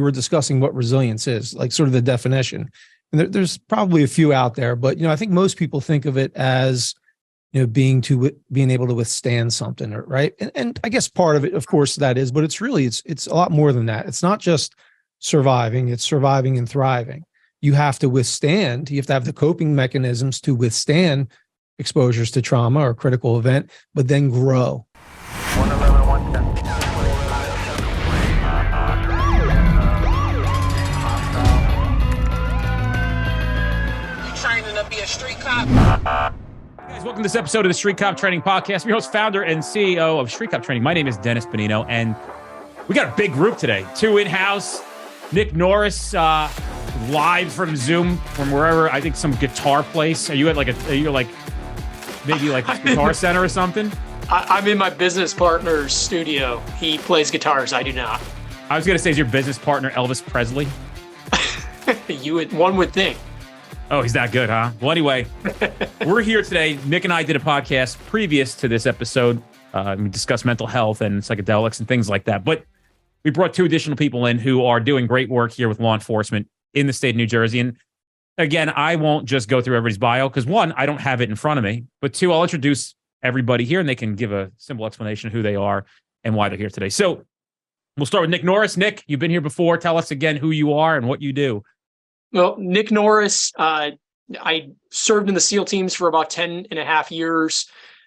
We were discussing what resilience is, like sort of the definition. And there's probably a few out there, but I think most people think of it as being able to withstand something, right? And I guess part of it, of course, that is, but it's a lot more than that. It's not just surviving; it's surviving and thriving. You have to withstand. You have to have the coping mechanisms to withstand exposures to trauma or critical event, but then grow. 111, 110. Training to be a street cop. Hey guys, welcome to this episode of the Street Cop Training Podcast. I'm your host, founder, and CEO of Street Cop Training. My name is Dennis Benino, and we got a big group today. 2 in-house. Nick Norris, live from Zoom, from wherever, I think some guitar place. Are you at maybe a guitar center or something? I'm in my business partner's studio. He plays guitars. I do not. I was going to say, is your business partner Elvis Presley? One would think. Oh, he's that good, huh? Well, anyway, we're here today. Nick and I did a podcast previous to this episode. We discussed mental health and psychedelics and things like that. But we brought 2 additional people in who are doing great work here with law enforcement in the state of New Jersey. And again, I won't just go through everybody's bio because 1, I don't have it in front of me. But 2, I'll introduce everybody here and they can give a simple explanation of who they are and why they're here today. So we'll start with Nick Norris. Nick, you've been here before. Tell us again who you are and what you do. Well, Nick Norris, I served in the SEAL teams for about 10 and a half years,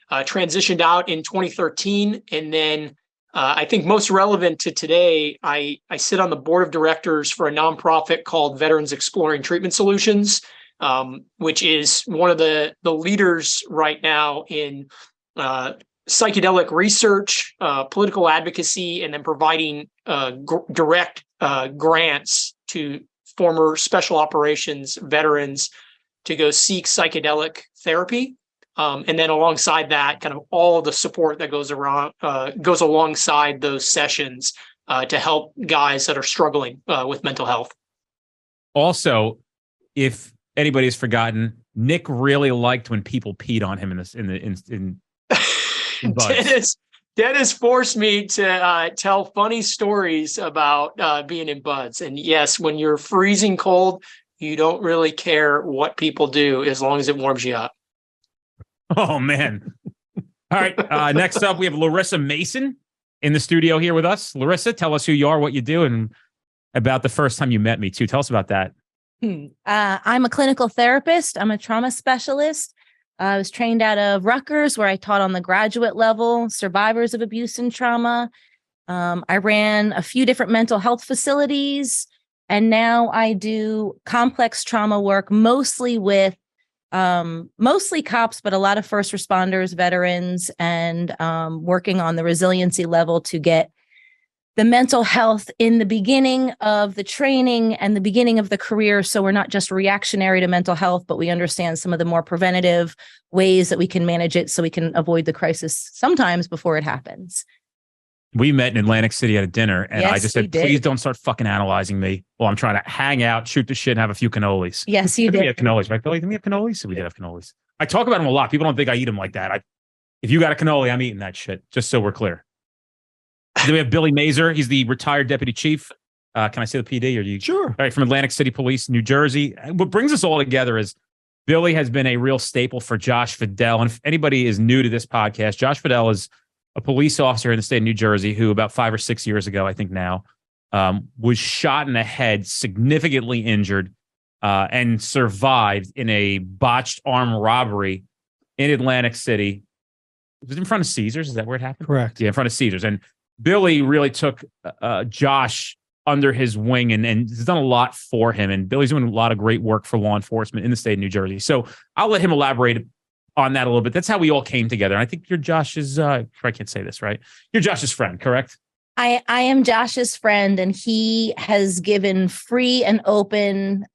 transitioned out in 2013. And then I think most relevant to today, I sit on the board of directors for a nonprofit called Veterans Exploring Treatment Solutions, which is one of the leaders right now in psychedelic research, political advocacy, and then providing direct grants to former special operations veterans to go seek psychedelic therapy. And then alongside that, kind of all the support that goes alongside those sessions to help guys that are struggling with mental health. Also, if anybody's forgotten, Nick really liked when people peed on him in Dennis forced me to tell funny stories about being in buds. And yes, when you're freezing cold, you don't really care what people do as long as it warms you up. Oh, man. All right. Next up, we have Larissa Mason in the studio here with us. Larissa, tell us who you are, what you do, and about the first time you met me, too. Tell us about that. I'm a clinical therapist. I'm a trauma specialist. I was trained out of Rutgers, where I taught on the graduate level, survivors of abuse and trauma. I ran a few different mental health facilities, and now I do complex trauma work, mostly with mostly cops, but a lot of first responders, veterans, and working on the resiliency level to get the mental health in the beginning of the training and the beginning of the career. So we're not just reactionary to mental health, but we understand some of the more preventative ways that we can manage it so we can avoid the crisis sometimes before it happens. We met in Atlantic City at a dinner, and yes, I just said, please don't start fucking analyzing me while I'm trying to hang out, shoot the shit, and have a few cannolis. Yes, you did. We had cannolis, right, Billy? Didn't we have cannolis? So we did have cannolis. I talk about them a lot. People don't think I eat them like that. If you got a cannoli, I'm eating that shit, just so we're clear. Then we have Billy Mazur. He's the retired deputy chief. Can I say the PD? Or you? Sure. All right, from Atlantic City Police, New Jersey. And what brings us all together is Billy has been a real staple for Josh Fidel. And if anybody is new to this podcast, Josh Fidel is a police officer in the state of New Jersey who about 5 or 6 years ago, I think now, was shot in the head, significantly injured, and survived in a botched armed robbery in Atlantic City. Was it in front of Caesars? Is that where it happened? Correct. Yeah, in front of Caesars. And Billy really took Josh under his wing and has done a lot for him. And Billy's doing a lot of great work for law enforcement in the state of New Jersey. So I'll let him elaborate on that a little bit. That's how we all came together. And I think you're Josh's, I can't say this, right? You're Josh's friend, correct? I am Josh's friend, and he has given free and open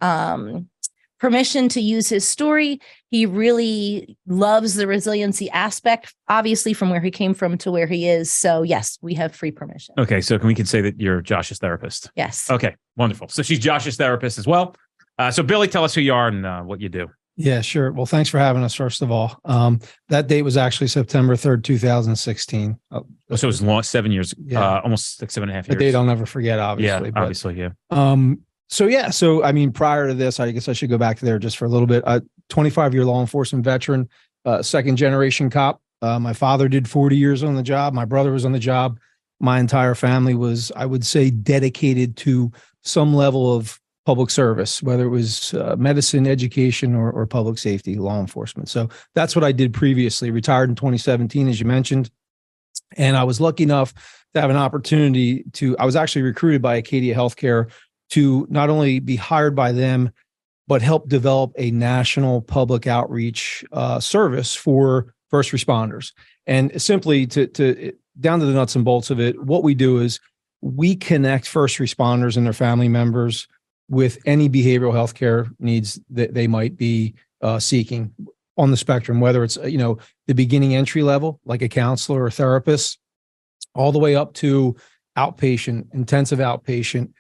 permission to use his story. He really loves the resiliency aspect, obviously, from where he came from to where he is. So yes, we have free permission. Okay, so we can say that you're Josh's therapist? Yes. Okay, wonderful. So she's Josh's therapist as well. So Billy, tell us who you are and what you do. Yeah, sure. Well, thanks for having us, first of all. That date was actually September 3rd, 2016. So it was long, 7 years, Yeah. almost like 7.5 A years. date I'll never forget, Yeah, obviously. But, obviously, yeah. so I mean, prior to this, I guess I should go back to there just for a little bit. 25-year law enforcement veteran, second generation cop. My father did 40 years on the job. My brother was on the job. My entire family was, I would say, dedicated to some level of public service, whether it was medicine, education, or public safety, law enforcement. So that's what I did previously. Retired in 2017, as you mentioned. And I was lucky enough to have an opportunity I was actually recruited by Acadia Healthcare to not only be hired by them, but help develop a national public outreach service for first responders. And simply to down to the nuts and bolts of it, what we do is we connect first responders and their family members with any behavioral health care needs that they might be seeking on the spectrum, whether it's, the beginning entry level, like a counselor or therapist, all the way up to outpatient, intensive outpatient,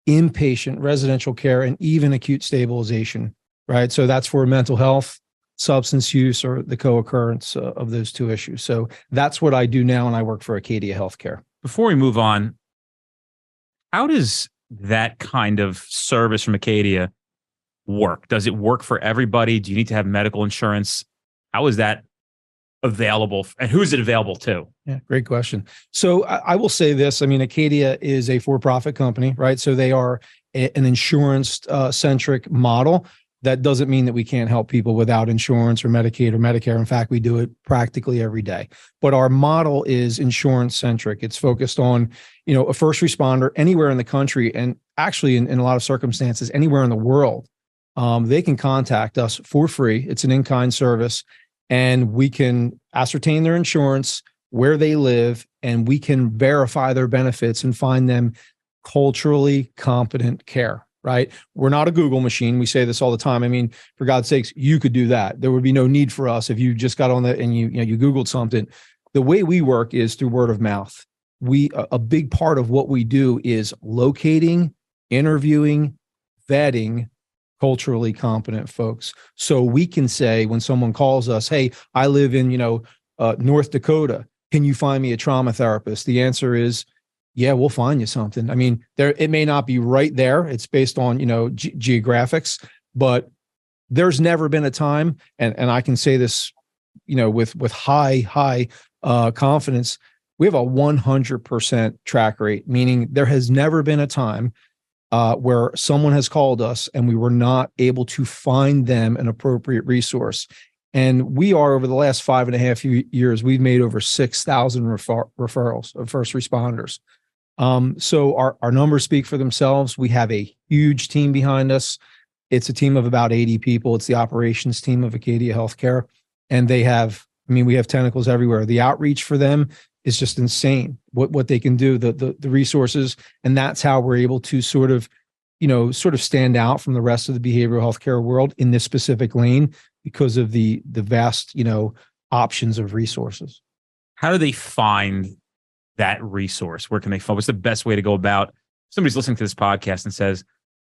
inpatient, residential care, and even acute stabilization, right? So that's for mental health, substance use, or the co-occurrence of those two issues. So that's what I do now, and I work for Acadia Healthcare. Before we move on, how does that kind of service from Acadia work? Does it work for everybody? Do you need to have medical insurance? How is that available, and who's it available to? Yeah, great question. So I will say this. I mean, Acadia is a for-profit company, right? So they are an insurance-centric model. That doesn't mean that we can't help people without insurance or Medicaid or Medicare. In fact, we do it practically every day. But our model is insurance-centric. It's focused on, a first responder anywhere in the country, and actually in a lot of circumstances, anywhere in the world. They can contact us for free. It's an in-kind service, and we can ascertain their insurance, where they live, and we can verify their benefits and find them culturally competent care. Right? We're not a Google machine. We say this all the time. I mean, for God's sakes, you could do that. There would be no need for us if you just got on and you Googled something. The way we work is through word of mouth. A big part of what we do is locating, interviewing, vetting culturally competent folks. So we can say when someone calls us, "Hey, I live in North Dakota. Can you find me a trauma therapist?" The answer is, yeah, we'll find you something. I mean, it may not be right there. It's based on, geographics, but there's never been a time, and I can say this, with high confidence, we have a 100% track rate, meaning there has never been a time where someone has called us and we were not able to find them an appropriate resource. And we are, over the last 5.5 years, we've made over 6,000 referrals of first responders. So our numbers speak for themselves. We have a huge team behind us. It's a team of about 80 people. It's the operations team of Acadia Healthcare. And we have tentacles everywhere. The outreach for them is just insane. What they can do, the resources. And that's how we're able to sort of stand out from the rest of the behavioral healthcare world in this specific lane, because of the vast, options of resources. How do they find that resource? Where can they find? What's the best way to go about? Somebody's listening to this podcast and says,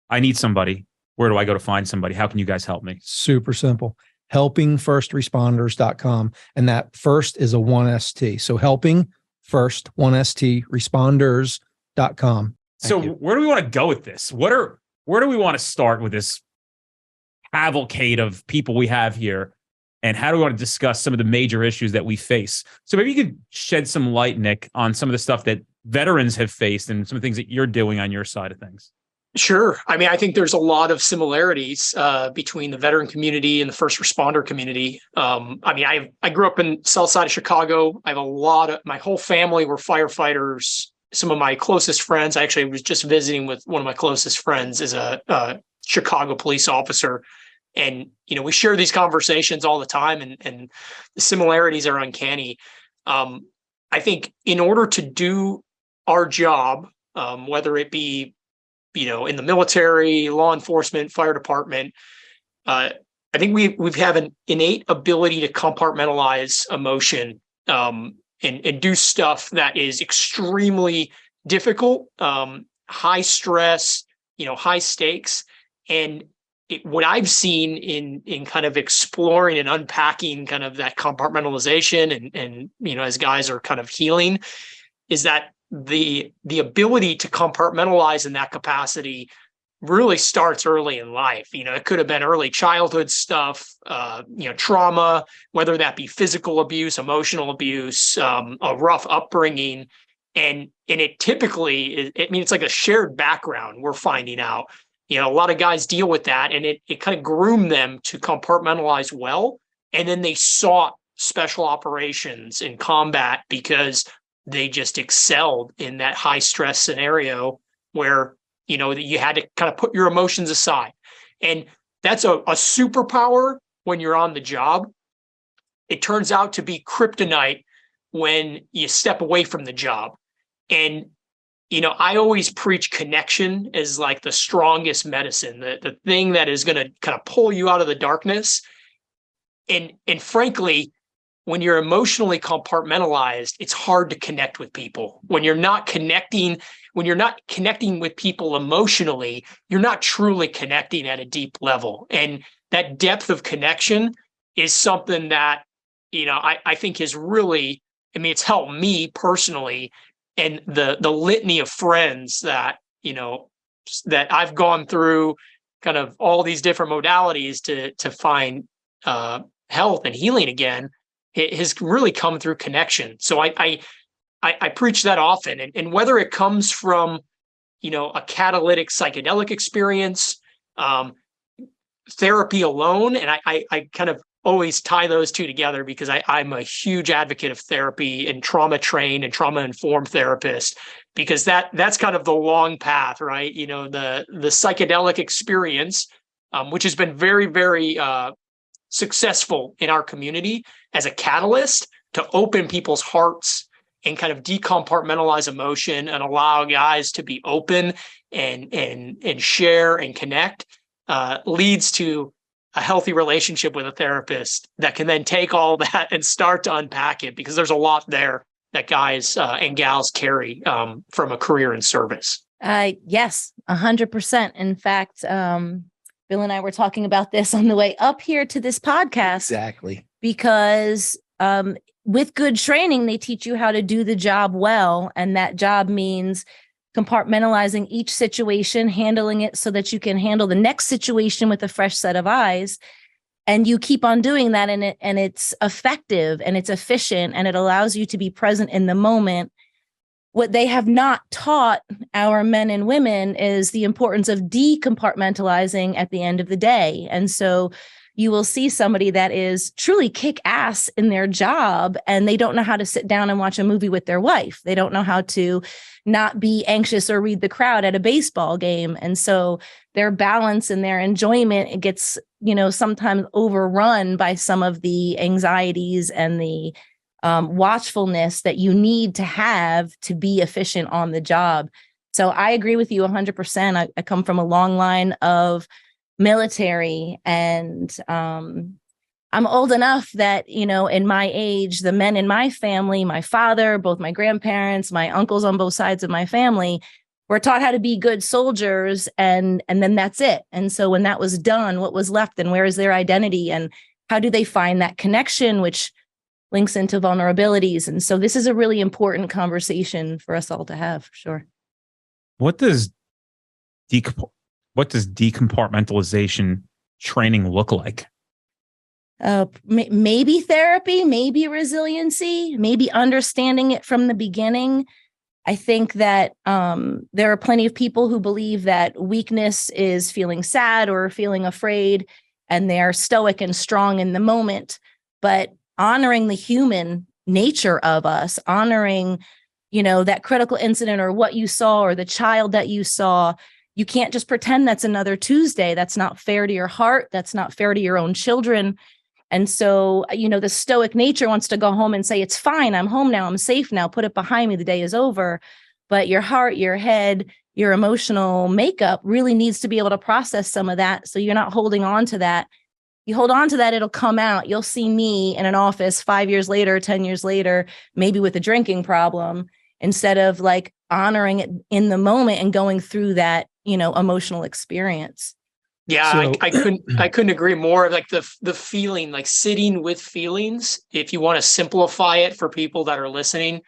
"I need somebody. Where do I go to find somebody? How can you guys help me?" Super simple. helpingfirstresponders.com. And that first is a 1ST. So helping first, 1ST, responders.com. So where do we want to go with this? Where do we want to start with this cavalcade of people we have here? And how do we want to discuss some of the major issues that we face? So maybe you could shed some light, Nick, on some of the stuff that veterans have faced and some of the things that you're doing on your side of things. Sure. I mean, I think there's a lot of similarities between the veteran community and the first responder community. I grew up in South Side of Chicago. I have my whole family were firefighters. Some of my closest friends, I actually was just visiting with one of my closest friends, is a Chicago police officer. And, we share these conversations all the time, and the similarities are uncanny. I think in order to do our job, whether it be, in the military, law enforcement, fire department, I think we have an innate ability to compartmentalize emotion and do stuff that is extremely difficult, high stress, high stakes. And what I've seen in kind of exploring and unpacking kind of that compartmentalization and as guys are kind of healing, is that the ability to compartmentalize in that capacity really starts early in life. It could have been early childhood stuff, trauma, whether that be physical abuse, emotional abuse, a rough upbringing. And it typically, it's like a shared background we're finding out. A lot of guys deal with that, and it kind of groomed them to compartmentalize well. And then they sought special operations and combat because they just excelled in that high stress scenario where, that you had to kind of put your emotions aside. And that's a superpower when you're on the job. It turns out to be kryptonite when you step away from the job. And I always preach connection as like the strongest medicine, the thing that is going to kind of pull you out of the darkness. And frankly, when you're emotionally compartmentalized, it's hard to connect with people. When you're not connecting with people emotionally, you're not truly connecting at a deep level. And that depth of connection is something that, I think has really, it's helped me personally. And the litany of friends that, that I've gone through kind of all these different modalities to find health and healing again, it has really come through connection. So I preach that often. And whether it comes from, a catalytic psychedelic experience, therapy alone, and I kind of always tie those two together because I'm a huge advocate of therapy and trauma trained and trauma informed therapist, because that's kind of the long path, right? The psychedelic experience, which has been very, very successful in our community as a catalyst to open people's hearts and kind of decompartmentalize emotion and allow guys to be open and share and connect, leads to a healthy relationship with a therapist that can then take all that and start to unpack it, because there's a lot there that guys and gals carry from a career in service. Yes, 100%. In fact, Bill and I were talking about this on the way up here to this podcast. Exactly. Because with good training, they teach you how to do the job well. And that job means compartmentalizing each situation, handling it so that you can handle the next situation with a fresh set of eyes. And you keep on doing that, and it's effective and it's efficient, and it allows you to be present in the moment. What they have not taught our men and women is the importance of decompartmentalizing at the end of the day. And so you will see somebody that is truly kick ass in their job, and they don't know how to sit down and watch a movie with their wife. They don't know how to not be anxious or read the crowd at a baseball game. And so their balance and their enjoyment, it gets, sometimes overrun by some of the anxieties and the watchfulness that you need to have to be efficient on the job. So I agree with you 100%. I come from a long line of military, and I'm old enough that, in my age, the men in my family, my father, both my grandparents, my uncles on both sides of my family, were taught how to be good soldiers, and then that's it. And so when that was done, what was left, and where is their identity, and how do they find that connection, which links into vulnerabilities? And so this is a really important conversation for us all to have, for sure. What does decompartmentalization training look like? Maybe therapy, maybe resiliency, maybe understanding it from the beginning. I think that there are plenty of people who believe that weakness is feeling sad or feeling afraid, and they're stoic and strong in the moment. But honoring the human nature of us, honoring, that critical incident or what you saw or the child that you saw, you can't just pretend that's another Tuesday. That's not fair to your heart. That's not fair to your own children. And so, the stoic nature wants to go home and say, it's fine. I'm home now. I'm safe now. Put it behind me. The day is over. But your heart, your head, your emotional makeup really needs to be able to process some of that. So you're not holding on to that. You hold on to that, it'll come out. You'll see me in an office 5 years later, 10 years later, maybe with a drinking problem, instead of like honoring it in the moment and going through that, emotional experience. Yeah, So, I couldn't agree more. Like the feeling, like sitting with feelings. If you want to simplify it for people that are listening,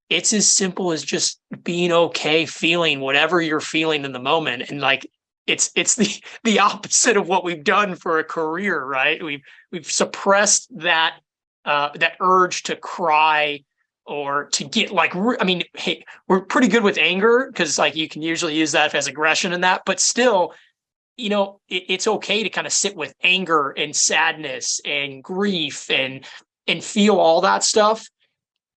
it's as simple as just being okay feeling whatever you're feeling in the moment. And like it's the opposite of what we've done for a career, right? We've suppressed that that urge to cry or to get like, I mean, hey, we're pretty good with anger because like you can usually use that as aggression in that, but still, you know, it's okay to kind of sit with anger and sadness and grief and feel all that stuff.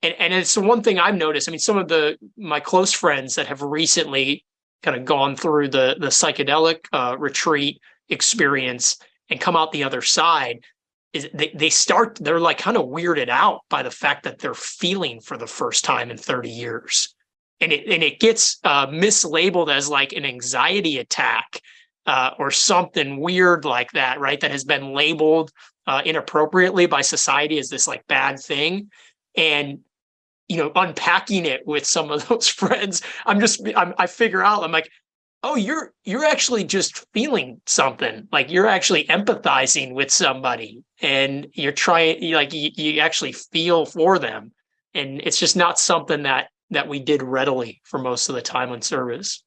And it's the one thing I've noticed. I mean, some of my close friends that have recently kind of gone through the psychedelic retreat experience and come out the other side is they're like kind of weirded out by the fact that they're feeling for the first time in 30 years. And it gets mislabeled as like an anxiety attack or something weird like that, right? That has been labeled inappropriately by society as this like bad thing. And, you know, unpacking it with some of those friends, I figure out, I'm like, oh, you're actually just feeling something. Like you're actually empathizing with somebody and you're trying, you actually feel for them. And it's just not something that we did readily for most of the time on service.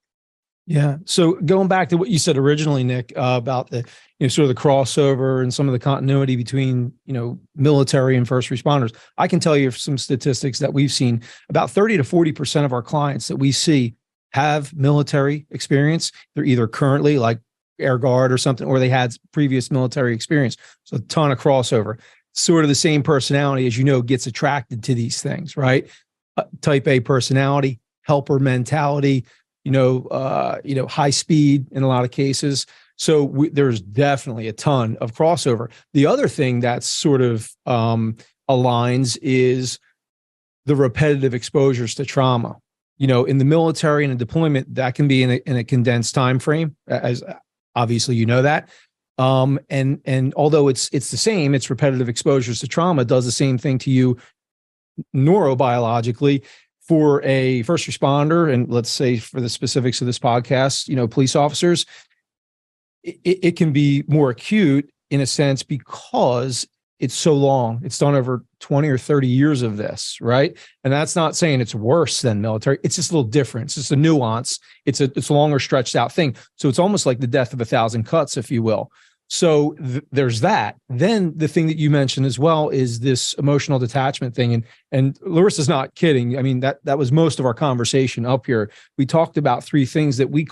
yeah. So going back to what you said originally, Nick, about the, you know, sort of the crossover and some of the continuity between, you know, military and first responders, I can tell you some statistics that we've seen. About 30 to 40% of our clients that we see have military experience. They're either currently like Air Guard or something, or they had previous military experience. So a ton of crossover. Sort of the same personality, as you know, gets attracted to these things, right? Type A personality, helper mentality, high speed in a lot of cases. So there's definitely a ton of crossover. The other thing that sort of aligns is the repetitive exposures to trauma. You know, in the military and a deployment, that can be in a condensed time frame, as obviously you know that. And although it's the same, it's repetitive exposures to trauma does the same thing to you neurobiologically. For a first responder, and let's say for the specifics of this podcast, you know, police officers, it can be more acute in a sense because it's so long. It's done over 20 or 30 years of this, right? And that's not saying it's worse than military. It's just a little different. It's just a nuance. It's a longer stretched out thing. So it's almost like the death of a thousand cuts, if you will. So there's that. Then the thing that you mentioned as well is this emotional detachment thing. And Larissa's not kidding. I mean, that was most of our conversation up here. We talked about three things that we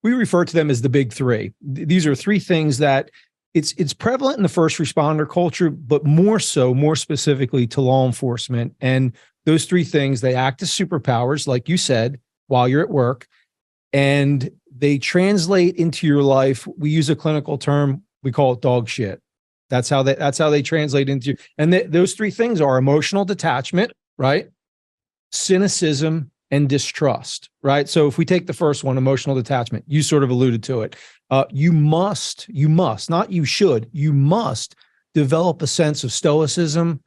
refer to them as the big three. These are three things that it's prevalent in the first responder culture, but more specifically to law enforcement. And those three things, they act as superpowers, like you said, while you're at work, and they translate into your life. We use a clinical term. We call it dog shit. That's how they translate into. And those three things are emotional detachment, right? Cynicism and distrust, right? So if we take the first one, emotional detachment, you sort of alluded to it. You must, not you should, you must develop a sense of stoicism,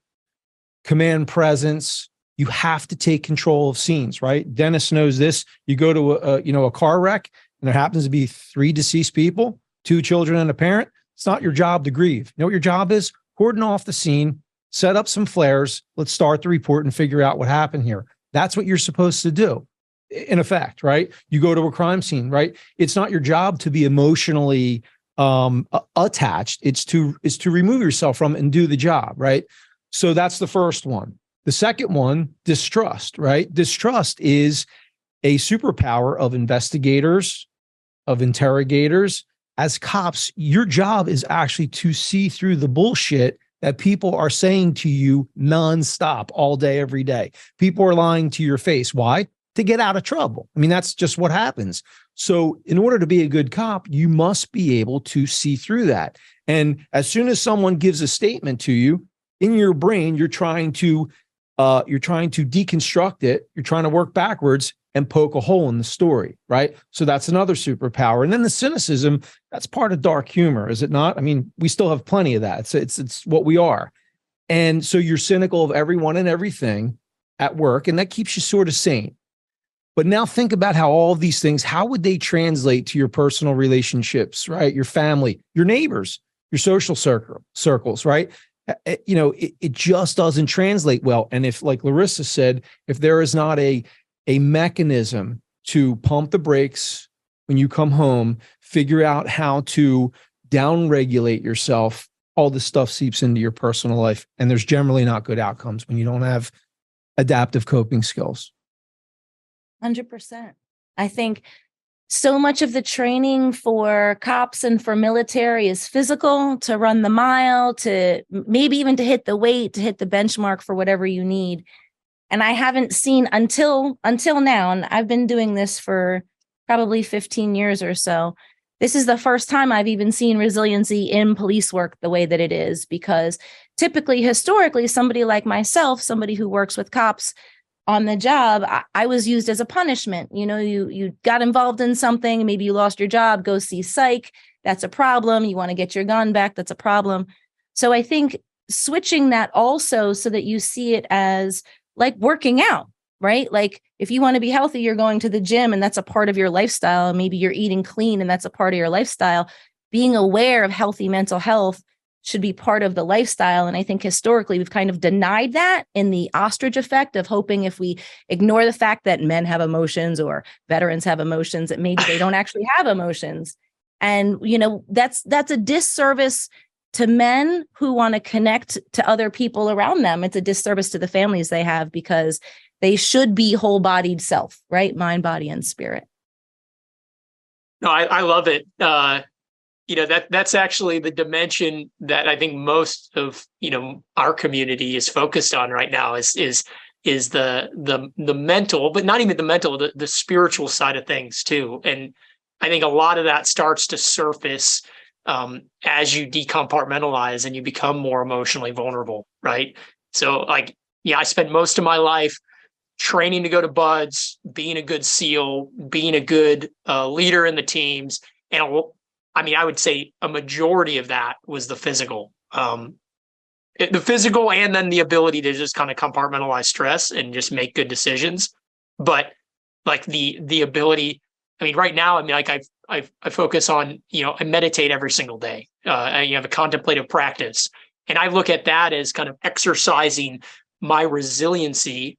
command presence. You have to take control of scenes, right? Dennis knows this. You go to a car wreck and there happens to be 3 deceased people, 2 children and a parent. It's not your job to grieve. You know what your job is? Cordon off the scene, set up some flares. Let's start the report and figure out what happened here. That's what you're supposed to do, in effect, right? You go to a crime scene, right? It's not your job to be emotionally attached. It's to remove yourself from it and do the job, right? So that's the first one. The second one, distrust, right? Distrust is a superpower of investigators, of interrogators. As cops, your job is actually to see through the bullshit that people are saying to you nonstop, all day, every day. People are lying to your face. Why? To get out of trouble. I mean, that's just what happens. So in order to be a good cop, you must be able to see through that. And as soon as someone gives a statement to you, in your brain, you're trying to deconstruct it. You're trying to work backwards and poke a hole in the story, right? So that's another superpower. And then the cynicism, that's part of dark humor, is it not? I mean, we still have plenty of that. It's what we are. And so you're cynical of everyone and everything at work, and that keeps you sort of sane. But now think about how all of these things, how would they translate to your personal relationships, right? Your family, your neighbors, your social circles, right? It just doesn't translate well. And if, like Larissa said, if there is not a mechanism to pump the brakes when you come home, figure out how to downregulate yourself, all this stuff seeps into your personal life. And there's generally not good outcomes when you don't have adaptive coping skills. 100%. I think so much of the training for cops and for military is physical, to run the mile, to maybe even to hit the weight, to hit the benchmark for whatever you need. And I haven't seen until now, and I've been doing this for probably 15 years or so. This is the first time I've even seen resiliency in police work the way that it is, because typically, historically, somebody like myself, somebody who works with cops on the job, I was used as a punishment. You got involved in something, maybe you lost your job, go see psych. That's a problem. You want to get your gun back. That's a problem. So I think switching that also so that you see it as like working out, right? Like if you want to be healthy, you're going to the gym and that's a part of your lifestyle. Maybe you're eating clean and that's a part of your lifestyle. Being aware of healthy mental health should be part of the lifestyle. And I think historically, we've kind of denied that in the ostrich effect of hoping if we ignore the fact that men have emotions or veterans have emotions, that maybe they don't actually have emotions. And, that's a disservice to men who want to connect to other people around them. It's a disservice to the families they have, because they should be whole-bodied self, right? Mind, body, and spirit. No, I love it. That's actually the dimension that I think most of our community is focused on right now is the mental, but not even the mental, the spiritual side of things too. And I think a lot of that starts to surface as you decompartmentalize and you become more emotionally vulnerable, right? So I spent most of my life training to go to buds, being a good SEAL, being a good leader in the teams, and I would say a majority of that was the physical. The physical and then the ability to just kind of compartmentalize stress and just make good decisions. But like the ability, right now, I focus on, I meditate every single day. I have a contemplative practice. And I look at that as kind of exercising my resiliency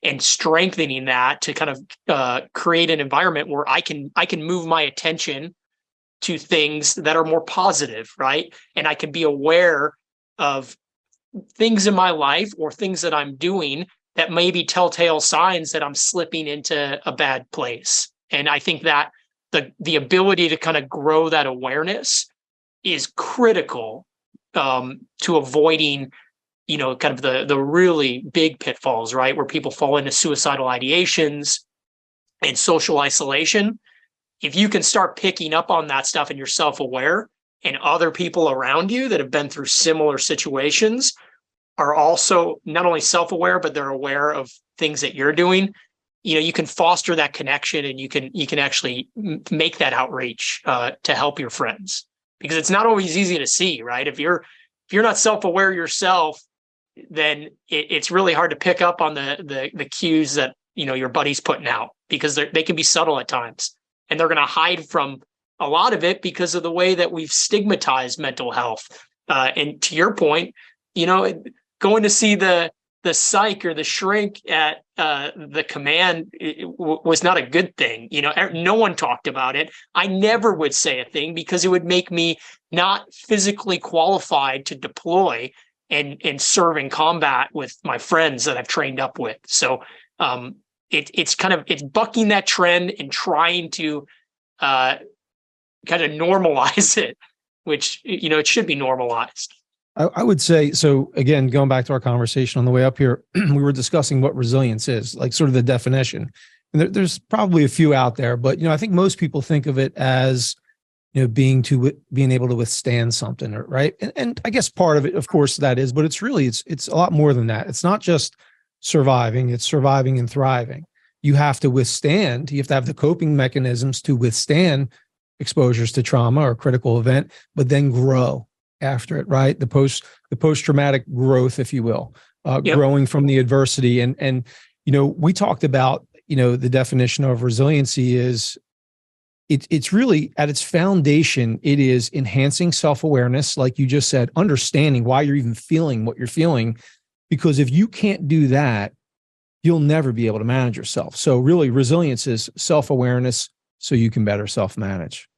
and strengthening that to kind of create an environment where I can move my attention to things that are more positive, right? And I can be aware of things in my life or things that I'm doing that may be telltale signs that I'm slipping into a bad place. And I think that the ability to kind of grow that awareness is critical to avoiding, kind of the really big pitfalls, right? Where people fall into suicidal ideations and social isolation. If you can start picking up on that stuff and you're self-aware, and other people around you that have been through similar situations are also not only self-aware, but they're aware of things that you're doing, you can foster that connection and you can actually make that outreach to help your friends, because it's not always easy to see, right? If you're not self-aware yourself, then it's really hard to pick up on the cues that, your buddy's putting out, because they can be subtle at times. And they're going to hide from a lot of it because of the way that we've stigmatized mental health. And to your point, going to see the psych or the shrink at the command was not a good thing. No one talked about it. I never would say a thing because it would make me not physically qualified to deploy and serve in combat with my friends that I've trained up with. So it's bucking that trend and trying to kind of normalize it, which, it should be normalized. I would say, so again, going back to our conversation on the way up here, we were discussing what resilience is, like sort of the definition. And there's probably a few out there, but, I think most people think of it as, being able to withstand something, right? And I guess part of it, of course, that is, but it's really, it's a lot more than that. It's not just surviving, it's surviving and thriving. You have to withstand, you have to have the coping mechanisms to withstand exposures to trauma or critical event, but then grow after it, right? The post-traumatic growth, if you will, growing from the adversity. And we talked about, the definition of resiliency is it's really at its foundation, it is enhancing self-awareness, like you just said, understanding why you're even feeling what you're feeling. Because if you can't do that, you'll never be able to manage yourself. So really, resilience is self-awareness so you can better self-manage.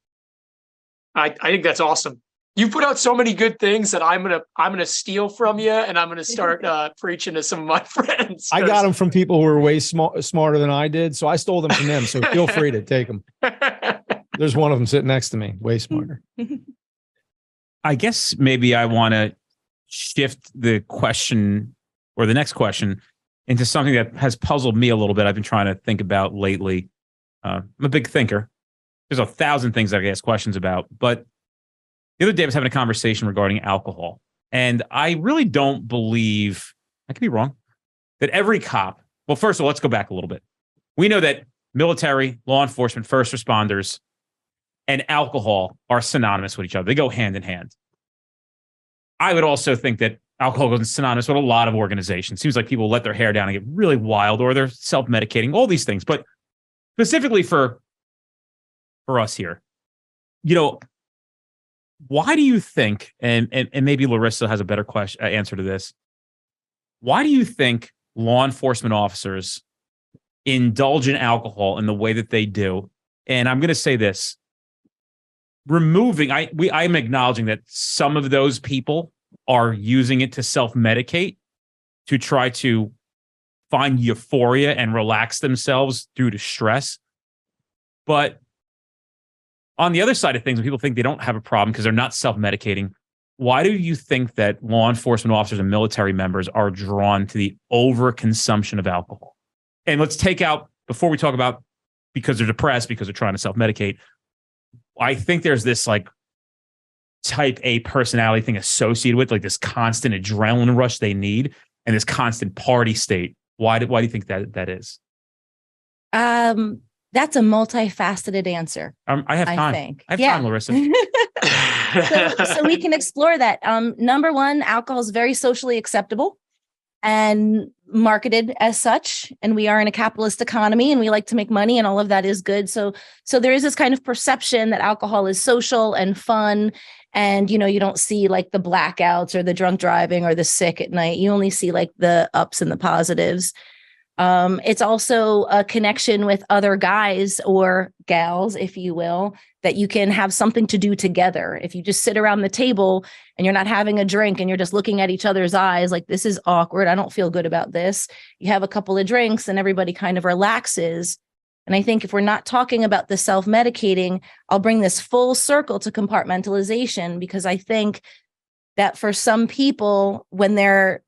I think that's awesome. You put out so many good things that I'm gonna steal from you, and I'm gonna start preaching to some of my friends. I got them from people who were way smarter than I did, so I stole them from them. So feel free to take them. There's one of them sitting next to me, way smarter. I guess maybe I want to shift the question or the next question into something that has puzzled me a little bit. I've been trying to think about lately. I'm a big thinker. There's 1,000 things I could ask questions about, but the other day I was having a conversation regarding alcohol, and I really don't believe, I could be wrong, that every cop, well, first of all, let's go back a little bit. We know that military, law enforcement, first responders, and alcohol are synonymous with each other. They go hand in hand. I would also think that alcohol goes synonymous with a lot of organizations. Seems like people let their hair down and get really wild, or they're self-medicating, all these things. But specifically for us here, why do you think, and maybe Larissa has a better answer to this, why do you think law enforcement officers indulge in alcohol in the way that they do? And I'm going to say this, I'm acknowledging that some of those people are using it to self-medicate, to try to find euphoria and relax themselves due to stress. But on the other side of things, when people think they don't have a problem because they're not self-medicating, why do you think that law enforcement officers and military members are drawn to the overconsumption of alcohol? And let's take out, before we talk about because they're depressed, because they're trying to self-medicate, I think there's this like type A personality thing associated with like this constant adrenaline rush they need and this constant party state. Why do you think that is? That's a multifaceted answer. I have time. I have time, Larissa. so we can explore that. Number one, alcohol is very socially acceptable and marketed as such. And we are in a capitalist economy and we like to make money, and all of that is good. So there is this kind of perception that alcohol is social and fun. And, you don't see like the blackouts or the drunk driving or the sick at night. You only see like the ups and the positives. It's also a connection with other guys or gals, if you will, that you can have something to do together. If you just sit around the table and you're not having a drink and you're just looking at each other's eyes, like, this is awkward, I don't feel good about this. You have a couple of drinks and everybody kind of relaxes. And I think if we're not talking about the self-medicating, I'll bring this full circle to compartmentalization, because I think that for some people, when they're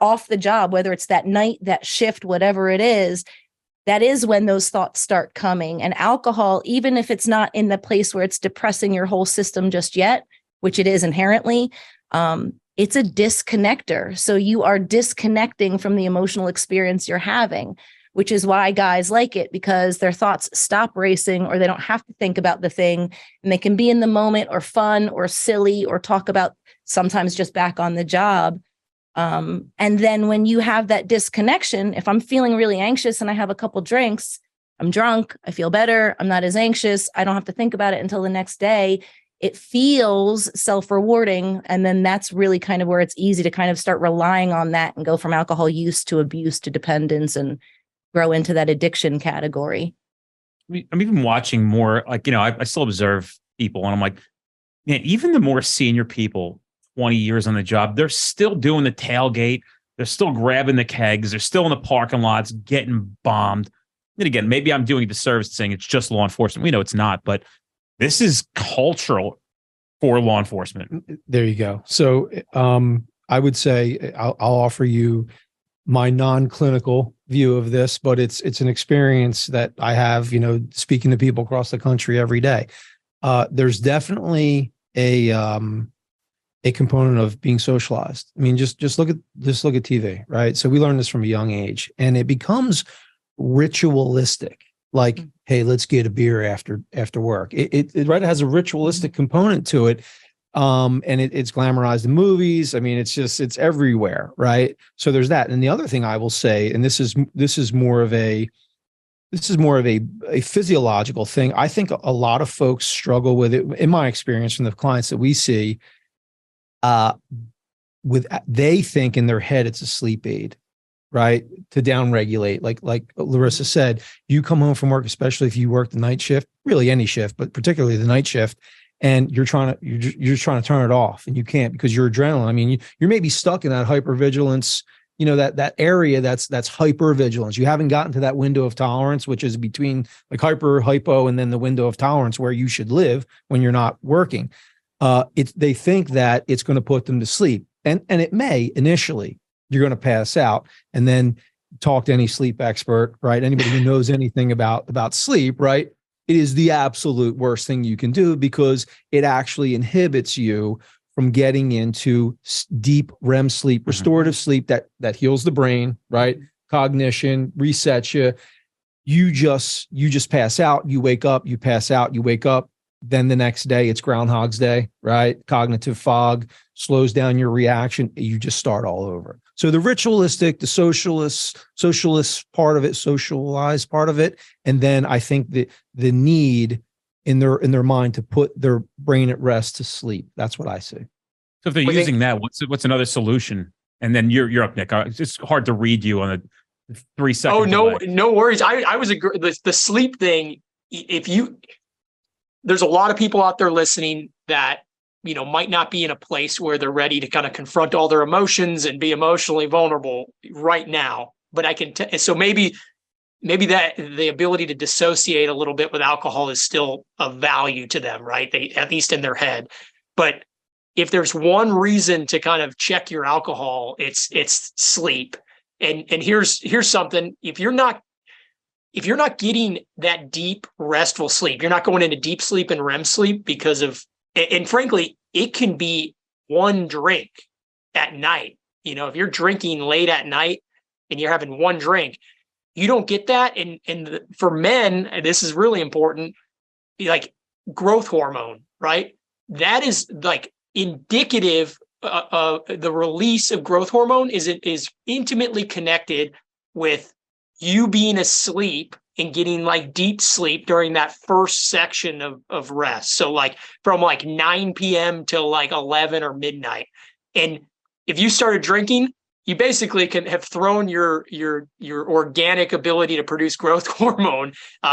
off the job, whether it's that night, that shift, whatever it is, that is when those thoughts start coming. And alcohol, even if it's not in the place where it's depressing your whole system just yet, which it is inherently, it's a disconnector. So you are disconnecting from the emotional experience you're having, which is why guys like it, because their thoughts stop racing, or they don't have to think about the thing, and they can be in the moment or fun or silly or talk about sometimes just back on the job. And then when you have that disconnection, if I'm feeling really anxious and I have a couple drinks, I'm drunk, I feel better, I'm not as anxious, I don't have to think about it until the next day. It feels self-rewarding. And then that's really kind of where it's easy to kind of start relying on that and go from alcohol use to abuse to dependence and grow into that addiction category. I'm even watching more, like, I still observe people and I'm like, man, even the more senior people, 20 years on the job, they're still doing the tailgate. They're still grabbing the kegs. They're still in the parking lots getting bombed. And again, maybe I'm doing a disservice saying it's just law enforcement. We know it's not, but this is cultural for law enforcement. There you go. So I would say I'll offer you my non-clinical view of this, but it's an experience that I have, speaking to people across the country every day. There's definitely a component of being socialized. I mean, just look at TV, right? So we learn this from a young age, and it becomes ritualistic. Like, hey, let's get a beer after work. It right has a ritualistic component to it, and it's glamorized in movies. I mean, it's everywhere, right? So there's that. And the other thing I will say, and this is more of a this is more of a physiological thing. I think a lot of folks struggle with it, in my experience from the clients that we see, they think in their head it's a sleep aid, right? To downregulate. Like Larissa said, you come home from work, especially if you work the night shift, really any shift, but particularly the night shift, and you're just trying to turn it off, and you can't because your adrenaline. I mean, you're maybe stuck in that hypervigilance, that area that's hypervigilance. You haven't gotten to that window of tolerance, which is between like hypo, and then the window of tolerance where you should live when you're not working. They think that it's going to put them to sleep, and it may initially. You're going to pass out, and then talk to any sleep expert, right? Anybody who knows anything about sleep, right? It is the absolute worst thing you can do because it actually inhibits you from getting into deep REM sleep, restorative sleep that heals the brain, right? Cognition, resets you. You just pass out, you wake up, you pass out, you wake up. Then the next day it's Groundhog's Day, right? Cognitive fog slows down your reaction. You just start all over. So the ritualistic, the socialist part of it, socialized part of it, and then I think the need in their mind to put their brain at rest to sleep. That's what I see. So if they're using that, what's another solution? And then you're up, Nick. It's just hard to read you on a 3 second. Oh no worries. I was the sleep thing. There's a lot of people out there listening that might not be in a place where they're ready to kind of confront all their emotions and be emotionally vulnerable right now. But I can so maybe that the ability to dissociate a little bit with alcohol is still of value to them, right? They, at least in their head. But if there's one reason to kind of check your alcohol, it's sleep. And here's something. If you're not getting that deep restful sleep, you're not going into deep sleep and REM sleep because of, and frankly, it can be one drink at night. If you're drinking late at night and you're having one drink, you don't get that. And for men, and this is really important, like growth hormone, right? That is like indicative. The release of growth hormone is intimately connected with you being asleep and getting like deep sleep during that first section of rest. So like from like 9 p.m. till like 11 or midnight. And if you started drinking, you basically can have thrown your organic ability to produce growth hormone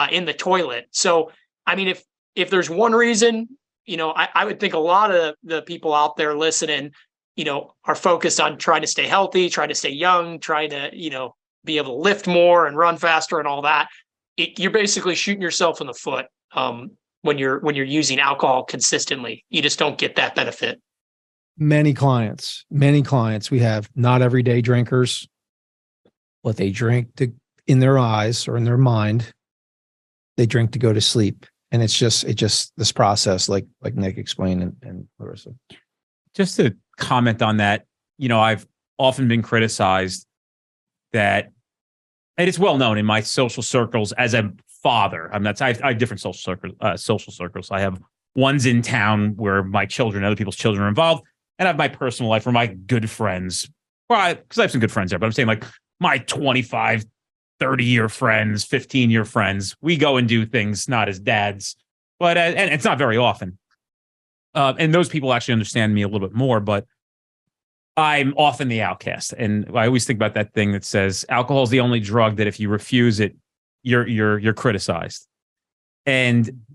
in the toilet. So, I mean, if there's one reason, I would think a lot of the people out there listening, are focused on trying to stay healthy, trying to stay young, trying to, be able to lift more and run faster and all that. You're basically shooting yourself in the foot when you're using alcohol consistently. You just don't get that benefit. Many clients we have, not everyday drinkers, what they drink in their eyes or in their mind, they drink to go to sleep. And it's just this process, like Nick explained and Larissa. Just to comment on that, I've often been criticized that, and it's well known in my social circles as a father. I have different social circles. I have ones in town where my children, other people's children are involved, and I have my personal life where my good friends, because I have some good friends there, but I'm saying like my 25, 30-year friends, 15-year friends, we go and do things not as dads, but and it's not very often. And those people actually understand me a little bit more, but I'm often the outcast. And I always think about that thing that says alcohol is the only drug that if you refuse it, you're criticized. And,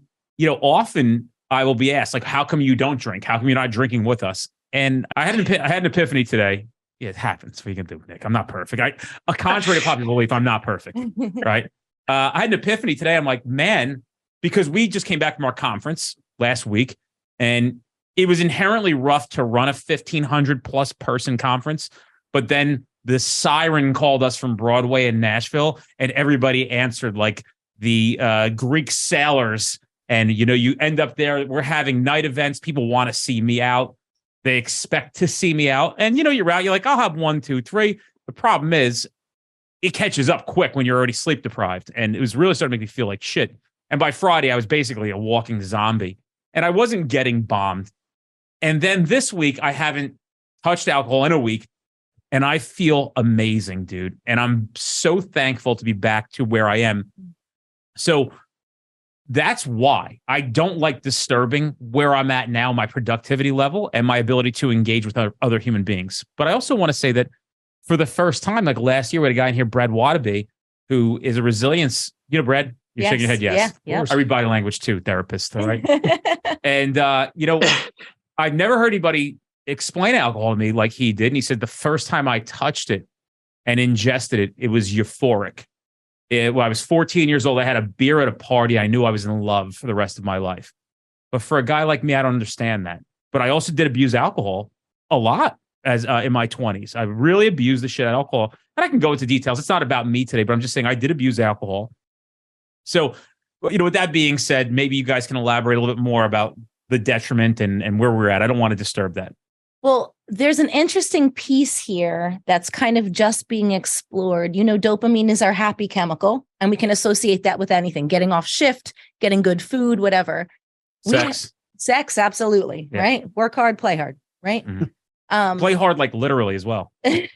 often I will be asked, like, how come you don't drink? How come you're not drinking with us? And I had an epiphany today. Yeah, it happens. What are you going to do, Nick? I'm not perfect. Contrary to popular belief, I'm not perfect. Right. I had an epiphany today. I'm like, man, because we just came back from our conference last week, and it was inherently rough to run a 1,500 plus person conference, but then the siren called us from Broadway in Nashville, and everybody answered like the Greek sailors. And, you end up there. We're having night events. People want to see me out. They expect to see me out. And, you're out. You're like, I'll have 1, 2, 3. The problem is it catches up quick when you're already sleep deprived. And it was really starting to make me feel like shit. And by Friday, I was basically a walking zombie, and I wasn't getting bombed. And then this week, I haven't touched alcohol in a week, and I feel amazing, dude. And I'm so thankful to be back to where I am. So that's why I don't like disturbing where I'm at now, my productivity level and my ability to engage with other human beings. But I also want to say that for the first time, like last year, we had a guy in here, Brad Wadaby, who is a resilience, Brad, you're shaking your head. Yes. Yeah. I read body language too, therapist. All right. And, I've never heard anybody explain alcohol to me like he did. And he said the first time I touched it and ingested it, it was euphoric. When I was 14 years old, I had a beer at a party. I knew I was in love for the rest of my life. But for a guy like me, I don't understand that. But I also did abuse alcohol a lot as in my 20s. I really abused the shit out of alcohol. And I can go into details. It's not about me today, but I'm just saying I did abuse alcohol. So, with that being said, maybe you guys can elaborate a little bit more about the detriment and where we're at. I don't want to disturb that. Well, there's an interesting piece here that's kind of just being explored. Dopamine is our happy chemical, and we can associate that with anything, getting off shift, getting good food, whatever. Sex, absolutely. Yeah. Right. Work hard, play hard. Right. Mm-hmm. Play hard, like literally as well. Yeah.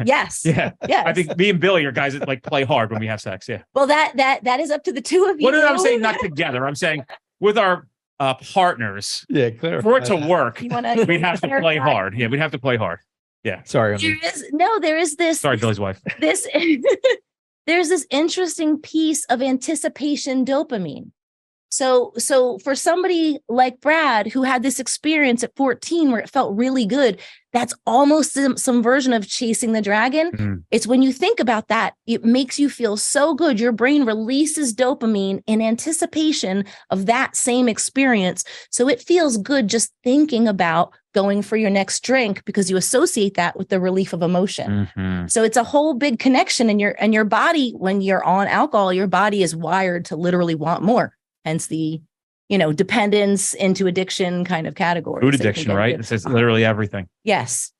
Yes. Yeah. Yes. I think me and Billy are guys that like play hard when we have sex. Yeah. Well, that is up to the two of you. What I'm saying, not together. I'm saying with our partners. Yeah, clear. For it to work, we'd have to play hard. Yeah, we'd have to play hard. Yeah. Sorry. There is this. Sorry, Billy's wife. There's this interesting piece of anticipation dopamine. So for somebody like Brad, who had this experience at 14 where it felt really good, that's almost some version of chasing the dragon. Mm-hmm. It's when you think about that, it makes you feel so good. Your brain releases dopamine in anticipation of that same experience. So it feels good just thinking about going for your next drink because you associate that with the relief of emotion. Mm-hmm. So it's a whole big connection in your body. When you're on alcohol, your body is wired to literally want more. Hence the, dependence into addiction kind of category. Food addiction, right? It says literally everything. Yes,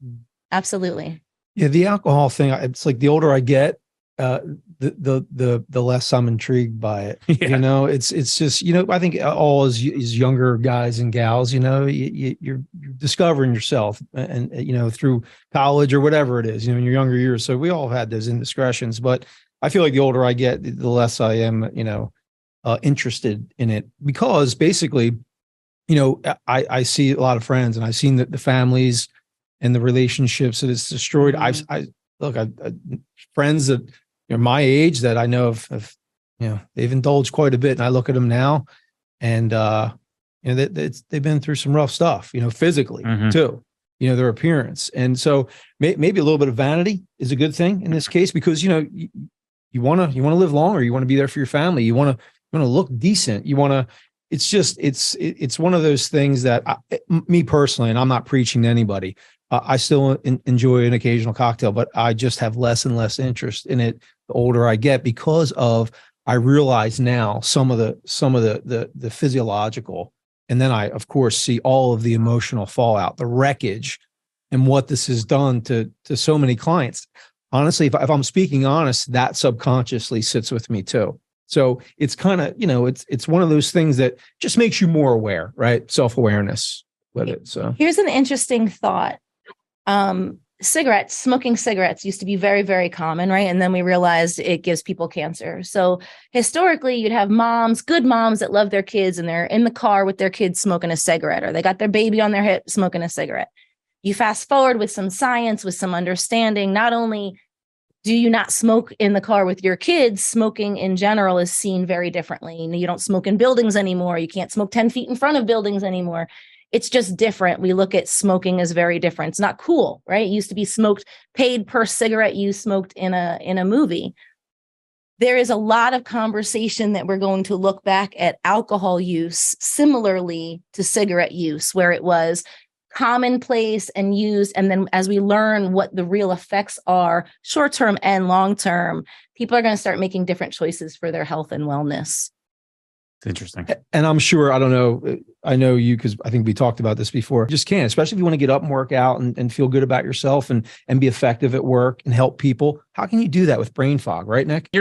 absolutely. Yeah, the alcohol thing. It's like the older I get, the less I'm intrigued by it. Yeah. It's just I think all as younger guys and gals, you're discovering yourself, and through college or whatever it is, in your younger years. So we all had those indiscretions, but I feel like the older I get, the less I am, interested in it, because basically, I see a lot of friends, and I've seen the families and the relationships that it's destroyed. Mm-hmm. I've friends that my age that I know have they've indulged quite a bit, and I look at them now, and they've been through some rough stuff, physically mm-hmm. too, their appearance, and so maybe a little bit of vanity is a good thing in this case, because you want to live longer, you want to be there for your family, you want to look decent. It's one of those things that me personally, and I'm not preaching to anybody, I still enjoy an occasional cocktail, but I just have less and less interest in it the older I get, because I realize now some of the physiological, and then I of course see all of the emotional fallout, the wreckage, and what this has done to so many clients. Honestly, if I'm speaking honest, that subconsciously sits with me too. So it's kind of, it's one of those things that just makes you more aware, right? Self-awareness with it. So here's an interesting thought. Smoking cigarettes used to be very, very common, right? And then we realized it gives people cancer. So historically, you'd have good moms that love their kids, and they're in the car with their kids smoking a cigarette, or they got their baby on their hip smoking a cigarette. You fast forward with some science, with some understanding, not only do you not smoke in the car with your kids, smoking in general is seen very differently. You don't smoke in buildings anymore. You can't smoke 10 feet in front of buildings anymore. It's just different. We look at smoking as very different. It's not cool, right? It used to be smoked, paid per cigarette you smoked in a movie. There is a lot of conversation that we're going to look back at alcohol use similarly to cigarette use, where it was commonplace and used. And then as we learn what the real effects are, short-term and long-term, people are going to start making different choices for their health and wellness. It's interesting. And I'm sure, I don't know, I know you, because I think we talked about this before, just can, especially if you want to get up and work out and feel good about yourself and be effective at work and help people. How can you do that with brain fog, right, Nick?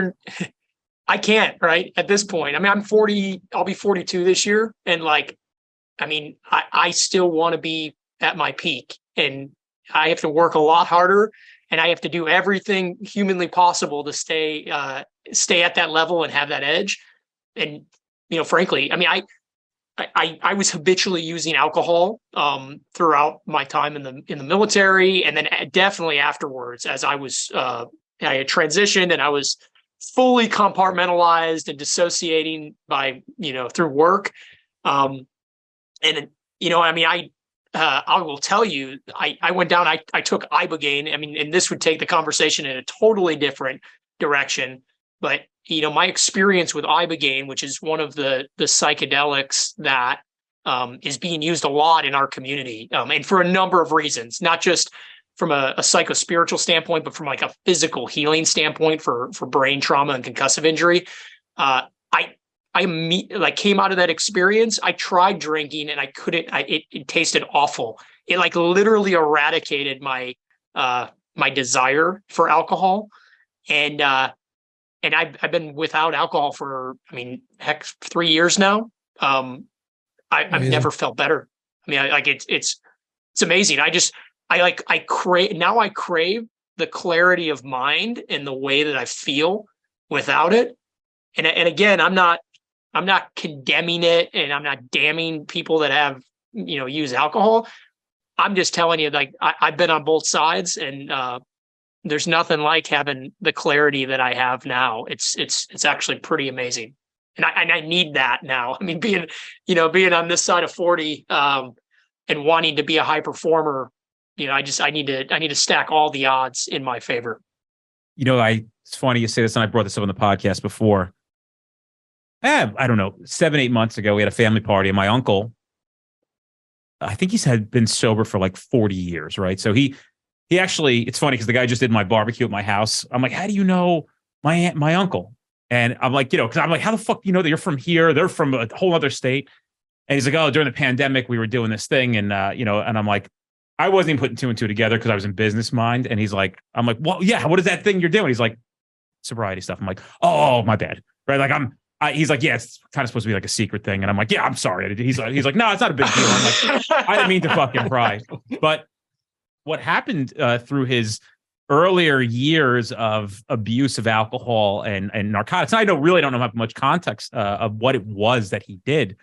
I can't, right? At this point. I mean, I'm 40, I'll be 42 this year. And I still want to be at my peak, and I have to work a lot harder, and I have to do everything humanly possible to stay at that level and have that edge. and frankly, I mean, I was habitually using alcohol throughout my time in the military, and then definitely afterwards, as I had transitioned and I was fully compartmentalized and dissociating by through work. And I mean, I will tell you, I went down, I took ibogaine. I mean, and this would take the conversation in a totally different direction. But, my experience with ibogaine, which is one of the psychedelics that is being used a lot in our community, and for a number of reasons, not just from a psychospiritual standpoint, but from like a physical healing standpoint for brain trauma and concussive injury. I came out of that experience. I tried drinking and I couldn't. It tasted awful. It like literally eradicated my desire for alcohol, and I've been without alcohol for, I mean, heck, 3 years now. I've never felt better. I mean, it's amazing. I crave the clarity of mind and the way that I feel without it. And again, I'm not condemning it, and I'm not damning people that have, use alcohol. I'm just telling you, like, I've been on both sides, and there's nothing like having the clarity that I have now. It's actually pretty amazing. And I need that now. I mean, being on this side of 40, and wanting to be a high performer, I need to stack all the odds in my favor. It's funny you say this, and I brought this up on the podcast before. I don't know, 7-8 months ago, we had a family party, and my uncle, I think he's had been sober for like 40 years, right? So he actually, it's funny because the guy just did my barbecue at my house. I'm like, how do you know my uncle? And I'm like, because I'm like, how the fuck do you know that you're from here? They're from a whole other state. And he's like, oh, during the pandemic, we were doing this thing. And, and I'm like, I wasn't even putting two and two together because I was in business mind. And he's like, I'm like, well, yeah, what is that thing you're doing? He's like, sobriety stuff. I'm like, oh, my bad. Right. Like he's like, yeah, it's kind of supposed to be like a secret thing. And I'm like, yeah, I'm sorry. He's like, no, it's not a big deal. I'm like, I didn't mean to fucking pry. But what happened through his earlier years of abuse of alcohol and narcotics, and I really don't know much context of what it was that he did,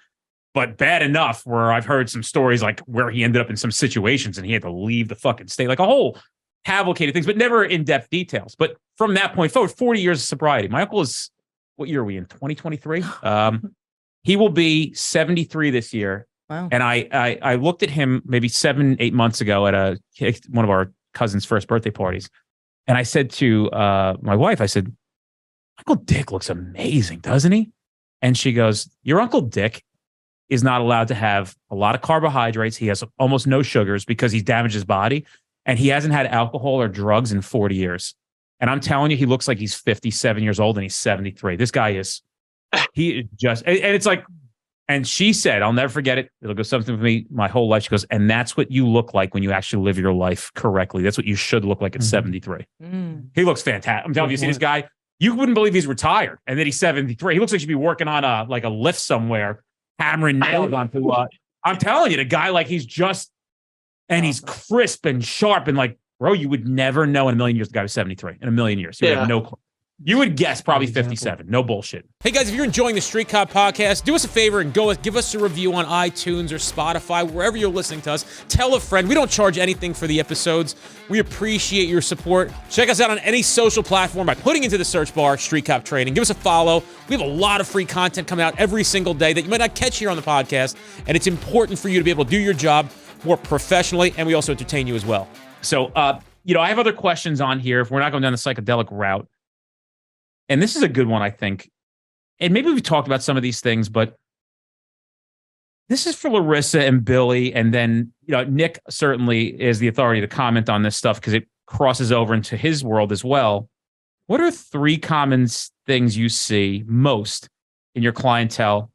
but bad enough where I've heard some stories like where he ended up in some situations and he had to leave the fucking state, like a whole cavalcade of things, but never in-depth details. But from that point forward, 40 years of sobriety. My uncle is, what year are we in? 2023? He will be 73 this year. Wow. And I looked at him maybe 7-8 months ago at one of our cousin's first birthday parties. And I said to my wife, I said, Uncle Dick looks amazing, doesn't he? And she goes, your Uncle Dick is not allowed to have a lot of carbohydrates. He has almost no sugars because he's damaged his body. And he hasn't had alcohol or drugs in 40 years. And I'm telling you, he looks like he's 57 years old and he's 73. This guy is, and it's like, and she said, I'll never forget it. It'll go something with me my whole life. She goes, and that's what you look like when you actually live your life correctly. That's what you should look like at 73. He looks fantastic. I'm telling you, see this guy, you wouldn't believe he's retired. And then he's 73. He looks like he should be working on a lift somewhere, hammering nails onto I'm telling you, the guy, like, he's just, and he's crisp and sharp and like, bro, you would never know in a million years the guy was 73. In a million years. You would have no clue. You would guess probably 57. No bullshit. Hey, guys, if you're enjoying the Street Cop podcast, do us a favor and give us a review on iTunes or Spotify, wherever you're listening to us. Tell a friend. We don't charge anything for the episodes. We appreciate your support. Check us out on any social platform by putting into the search bar Street Cop Training. Give us a follow. We have a lot of free content coming out every single day that you might not catch here on the podcast, and it's important for you to be able to do your job more professionally, and we also entertain you as well. So, I have other questions on here if we're not going down the psychedelic route. And this is a good one, I think. And maybe we've talked about some of these things, but this is for Larissa and Billy. And then, Nick certainly is the authority to comment on this stuff because it crosses over into his world as well. What are 3 common things you see most in your clientele?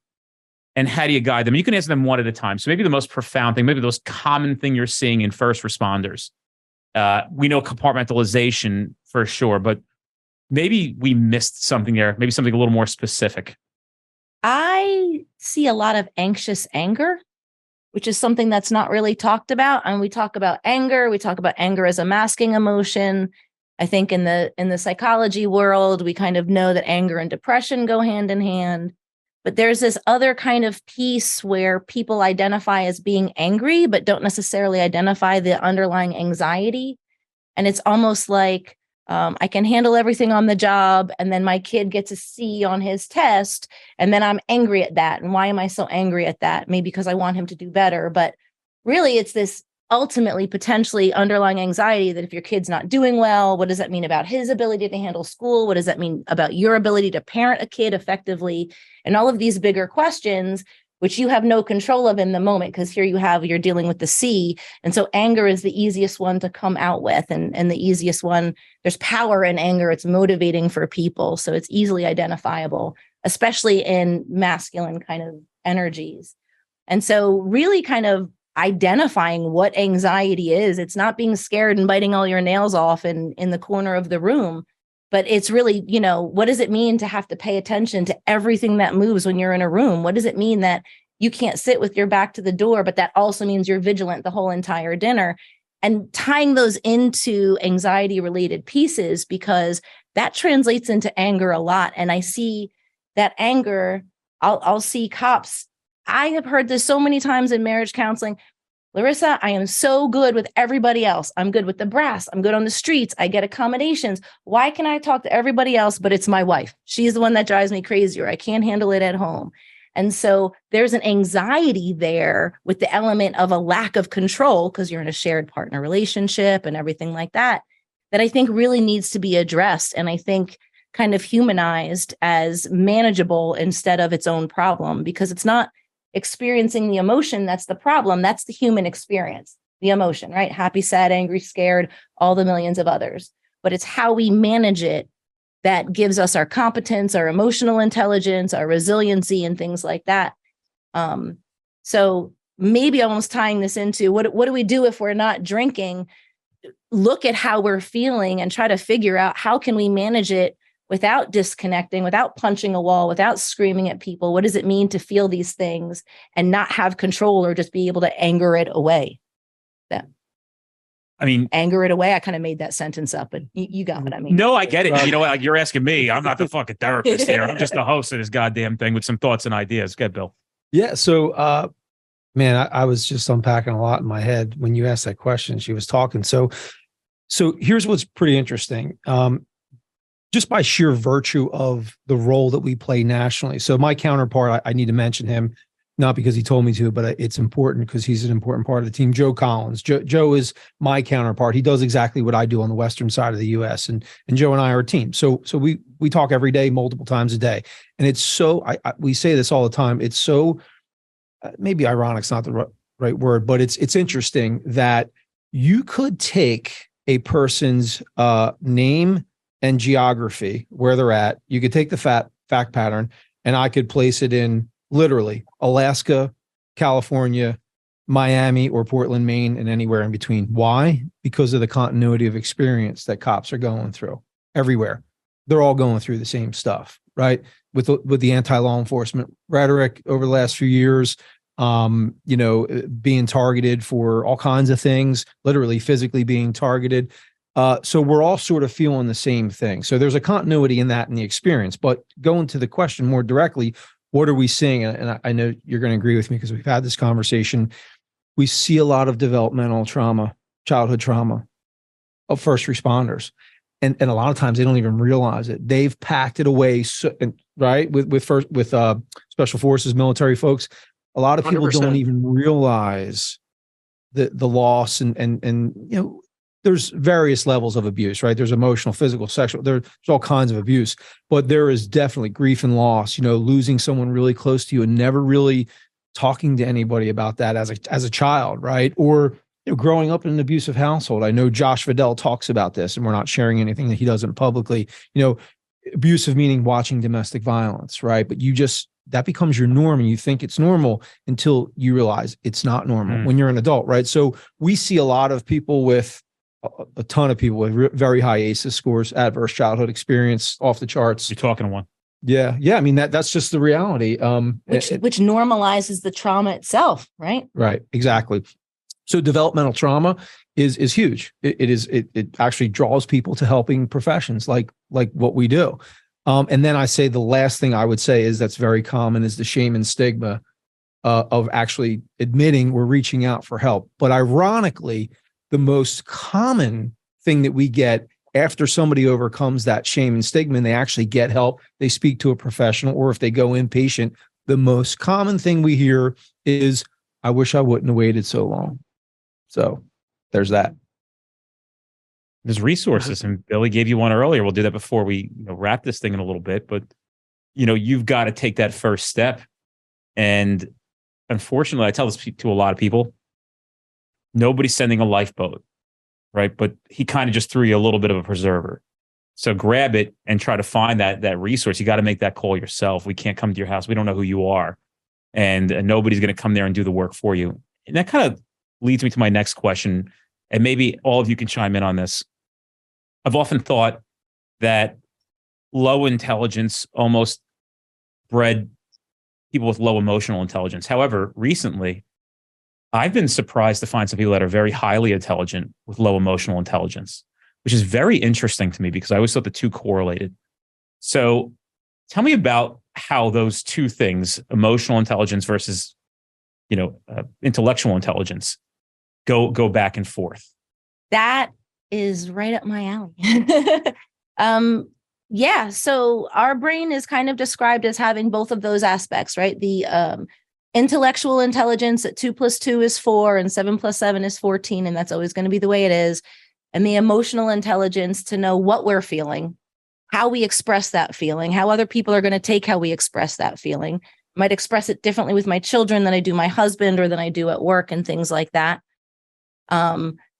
And how do you guide them? You can answer them one at a time. So maybe the most profound thing, maybe the most common thing you're seeing in first responders. We know compartmentalization for sure, but maybe we missed something there, maybe something a little more specific. I see a lot of anxious anger, which is something that's not really talked about. And we talk about anger. We talk about anger as a masking emotion. I think in the psychology world, we kind of know that anger and depression go hand in hand. But there's this other kind of piece where people identify as being angry, but don't necessarily identify the underlying anxiety. And it's almost like I can handle everything on the job, and then my kid gets a C on his test, and then I'm angry at that. And why am I so angry at that? Maybe because I want him to do better. But really, it's this ultimately potentially underlying anxiety that if your kid's not doing well, what does that mean about his ability to handle school? What does that mean about your ability to parent a kid effectively? And all of these bigger questions, which you have no control of in the moment, because here you're dealing with the C. And so anger is the easiest one to come out with, and the easiest one. There's power in anger. It's motivating for people. So it's easily identifiable, especially in masculine kind of energies. And so really kind of identifying what anxiety is. It's not being scared and biting all your nails off in the corner of the room, but it's really, what does it mean to have to pay attention to everything that moves when you're in a room? What does it mean that you can't sit with your back to the door, but that also means you're vigilant the whole entire dinner? And tying those into anxiety related pieces, because that translates into anger a lot. And I see that anger, I'll see cops. I have heard this so many times in marriage counseling. Larissa, I am so good with everybody else. I'm good with the brass. I'm good on the streets. I get accommodations. Why can I talk to everybody else, but it's my wife? She's the one that drives me crazy, or I can't handle it at home. And so there's an anxiety there with the element of a lack of control, because you're in a shared partner relationship and everything like that, that I think really needs to be addressed. And I think kind of humanized as manageable instead of its own problem, because it's not experiencing the emotion that's the problem. That's the human experience, the emotion, right? Happy, sad, angry, scared, all the millions of others. But it's how we manage it that gives us our competence, our emotional intelligence, our resiliency, and things like that. So maybe almost tying this into what do we do if we're not drinking? Look at how we're feeling and try to figure out how can we manage it without disconnecting, without punching a wall, without screaming at people. What does it mean to feel these things and not have control, or just be able to anger it away? Anger it away. I kind of made that sentence up, but you got what I mean. No, I get it. You know what? You're asking me. I'm not the fucking therapist here. I'm just the host of this goddamn thing with some thoughts and ideas. Good, Bill. Yeah. So, man, I was just unpacking a lot in my head when you asked that question. She was talking. So here's what's pretty interesting. Just by sheer virtue of the role that we play nationally. So my counterpart, I need to mention him, not because he told me to, but it's important because he's an important part of the team. Joe Collins. Joe is my counterpart. He does exactly what I do on the western side of the U.S. And Joe and I are a team. So we talk every day, multiple times a day. And it's so, we say this all the time. It's so, maybe ironic's not the right word, but it's interesting that you could take a person's name and geography, where they're at. You could take the fact pattern, and I could place it in literally Alaska, California, Miami, or Portland, Maine, and anywhere in between. Why? Because of the continuity of experience that cops are going through everywhere. They're all going through the same stuff, right? With the anti-law enforcement rhetoric over the last few years, being targeted for all kinds of things, literally physically being targeted. So we're all sort of feeling the same thing. So there's a continuity in that in the experience. But going to the question more directly, what are we seeing? And I know you're going to agree with me because we've had this conversation. We see a lot of developmental trauma, childhood trauma of first responders. And a lot of times they don't even realize it. They've packed it away, right? With special forces, military folks. A lot of people 100%. Don't even realize the loss and there's various levels of abuse, right? There's emotional, physical, sexual, there's all kinds of abuse, but there is definitely grief and loss, losing someone really close to you and never really talking to anybody about that as a child, right? Or growing up in an abusive household. I know Josh Vidal talks about this, and we're not sharing anything that he doesn't publicly, abusive meaning watching domestic violence, right? But that becomes your norm, and you think it's normal until you realize it's not normal when you're an adult, right? So we see a lot of people with a ton of people with very high ACEs scores, adverse childhood experience, off the charts. You're talking to one. Yeah. I mean, that's just the reality. Which normalizes the trauma itself, right? Right. Exactly. So developmental trauma is huge. It actually draws people to helping professions like what we do. And then I say the last thing I would say is that's very common is the shame and stigma of actually admitting we're reaching out for help. But ironically, the most common thing that we get after somebody overcomes that shame and stigma and they actually get help, they speak to a professional, or if they go inpatient, the most common thing we hear is, I wish I wouldn't have waited so long. So there's that. There's resources, and Billy gave you one earlier. We'll do that before we wrap this thing in a little bit. But you've got to take that first step. And unfortunately, I tell this to a lot of people: nobody's sending a lifeboat, right? But he kind of just threw you a little bit of a preserver. So grab it and try to find that resource. You got to make that call yourself. We can't come to your house. We don't know who you are, and nobody's going to come there and do the work for you. And that kind of leads me to my next question. And maybe all of you can chime in on this. I've often thought that low intelligence almost bred people with low emotional intelligence. However, recently, I've been surprised to find some people that are very highly intelligent with low emotional intelligence, which is very interesting to me because I always thought the two correlated. So tell me about how those two things, emotional intelligence versus, intellectual intelligence, go back and forth. That is right up my alley. Yeah. So our brain is kind of described as having both of those aspects, right? The intellectual intelligence at 2 + 2 is 4 and 7 + 7 is 14. And that's always going to be the way it is. And the emotional intelligence to know what we're feeling, how we express that feeling, how other people are going to take how we express that feeling. I might express it differently with my children than I do my husband or than I do at work and things like that.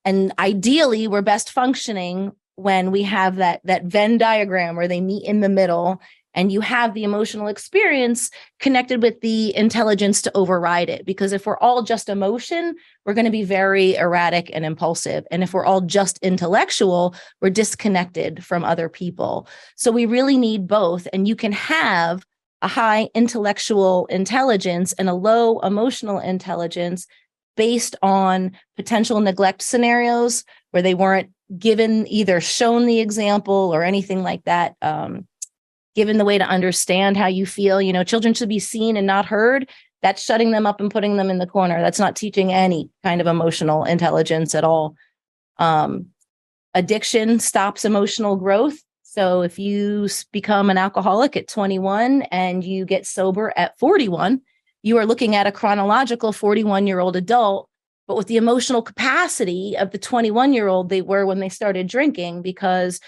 And ideally, we're best functioning when we have that Venn diagram where they meet in the middle and you have the emotional experience connected with the intelligence to override it. Because if we're all just emotion, we're going to be very erratic and impulsive. And if we're all just intellectual, we're disconnected from other people. So we really need both. And you can have a high intellectual intelligence and a low emotional intelligence based on potential neglect scenarios where they weren't either shown the example or anything like that, given the way to understand how you feel. Children should be seen and not heard. That's shutting them up and putting them in the corner. That's not teaching any kind of emotional intelligence at all. Addiction stops emotional growth. So if you become an alcoholic at 21 and you get sober at 41, you are looking at a chronological 41-year-old adult, but with the emotional capacity of the 21-year-old they were when they started drinking, because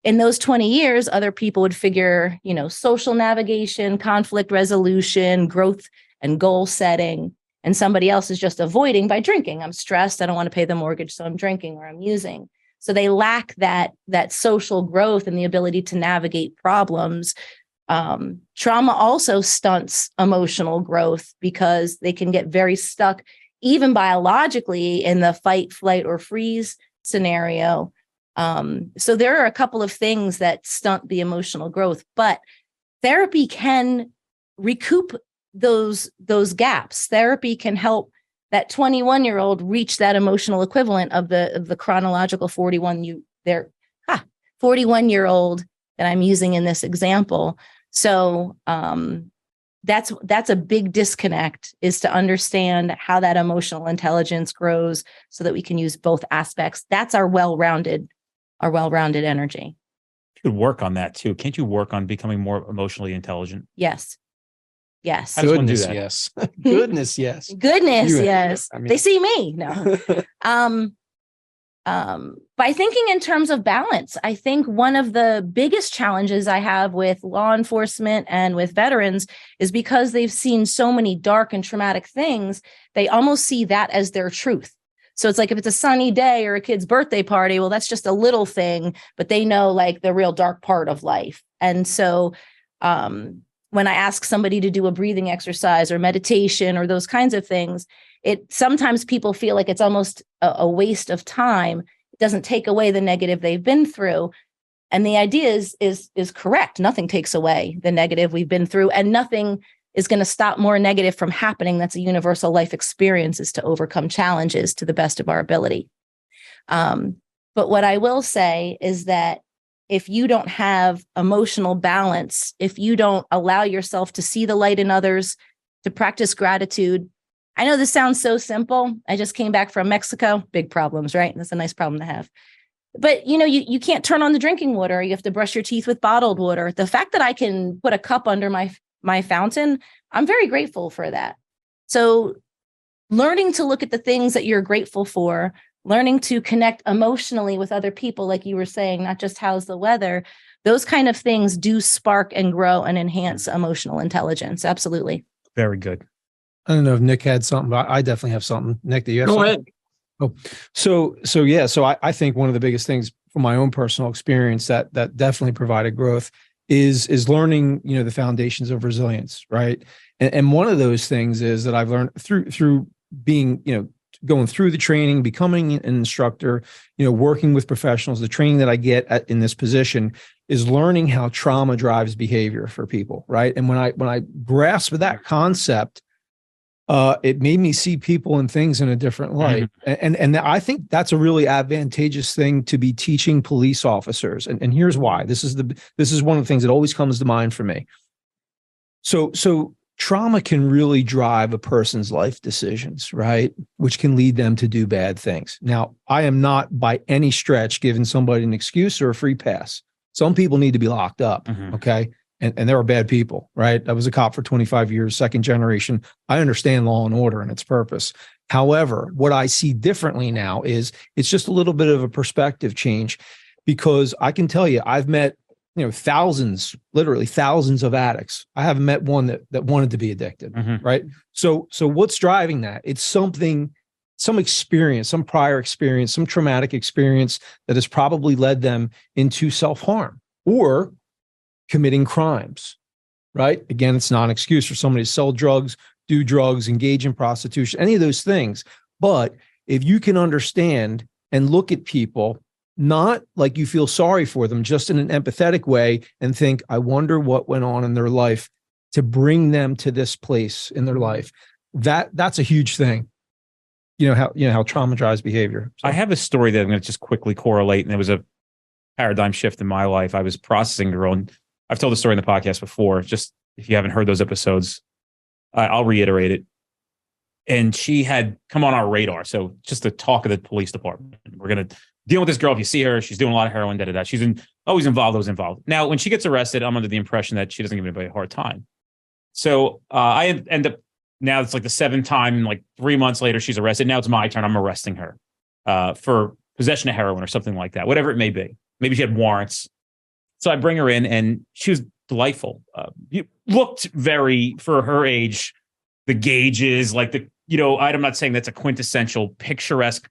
in those 20 years, other people would figure, social navigation, conflict resolution, growth and goal setting, and somebody else is just avoiding by drinking. I'm stressed. I don't want to pay the mortgage, so I'm drinking or I'm using. So they lack that social growth and the ability to navigate problems. Trauma also stunts emotional growth because they can get very stuck, even biologically, in the fight, flight, or freeze scenario. So there are a couple of things that stunt the emotional growth, but therapy can recoup those gaps. Therapy can help that 21-year-old reach that emotional equivalent of the chronological 41-year-old that I'm using in this example. So that's a big disconnect, is to understand how that emotional intelligence grows so that we can use both aspects. That's our well-rounded energy. You could work on that too. Can't you work on becoming more emotionally intelligent? Yes. How does one do that? Yes. Goodness, yes. Goodness, yes. I mean, they see me. No. By thinking in terms of balance, I think one of the biggest challenges I have with law enforcement and with veterans is because they've seen so many dark and traumatic things, they almost see that as their truth. So it's like if it's a sunny day or a kid's birthday party, well, that's just a little thing, but they know like the real dark part of life. And so when I ask somebody to do a breathing exercise or meditation or those kinds of things, sometimes people feel like it's almost a waste of time. It doesn't take away the negative they've been through. And the idea is correct. Nothing takes away the negative we've been through, and nothing is going to stop more negative from happening. That's a universal life experience, is to overcome challenges to the best of our ability. But what I will say is that if you don't have emotional balance, if you don't allow yourself to see the light in others, to practice gratitude. I know this sounds so simple. I just came back from Mexico. Big problems, right? That's a nice problem to have. But, you can't turn on the drinking water. You have to brush your teeth with bottled water. The fact that I can put a cup under my fountain, I'm very grateful for that. So learning to look at the things that you're grateful for, learning to connect emotionally with other people, like you were saying, not just how's the weather, those kind of things do spark and grow and enhance emotional intelligence. Absolutely. Very good. I don't know if Nick had something, but I definitely have something. Nick, do you have something? Go ahead. Oh, so yeah. So I think one of the biggest things from my own personal experience that definitely provided growth is learning, the foundations of resilience, right? And one of those things is that I've learned through being, going through the training, becoming an instructor, working with professionals, the training that I get in this position is learning how trauma drives behavior for people, right? And when I grasped that concept, it made me see people and things in a different light. And I think that's a really advantageous thing to be teaching police officers. And here's why. This is one of the things that always comes to mind for me. So trauma can really drive a person's life decisions, right? Which can lead them to do bad things. Now, I am not by any stretch giving somebody an excuse or a free pass. Some people need to be locked up. Okay. And there are bad people, right? I was a cop for 25 years, second generation. I understand law and order and its purpose. However, what I see differently now is it's just a little bit of a perspective change, because I can tell you, I've met, thousands, literally thousands of addicts. I haven't met one that wanted to be addicted, right? So what's driving that? It's some experience, some prior experience, some traumatic experience that has probably led them into self-harm or committing crimes, right? Again, it's not an excuse for somebody to sell drugs, do drugs, engage in prostitution, any of those things. But if you can understand and look at people, not like you feel sorry for them, just in an empathetic way, and think, I wonder what went on in their life to bring them to this place in their life. That's a huge thing. How trauma drives behavior. So. I have a story that I'm going to just quickly correlate, and it was a paradigm shift in my life. I was processing a girl, and I've told the story in the podcast before. Just if you haven't heard those episodes, I'll reiterate it. And she had come on our radar. So just the talk of the police department. We're going to deal with this girl. If you see her, she's doing a lot of heroin, da-da-da. She's always involved. Now, when she gets arrested, I'm under the impression that she doesn't give anybody a hard time. So I end up, now it's like the seventh time, like 3 months later, she's arrested. Now it's my turn. I'm arresting her for possession of heroin or something like that, whatever it may be. Maybe she had warrants. So I bring her in, and she was delightful. Looked very, for her age, the gauges, like I'm not saying that's a quintessential picturesque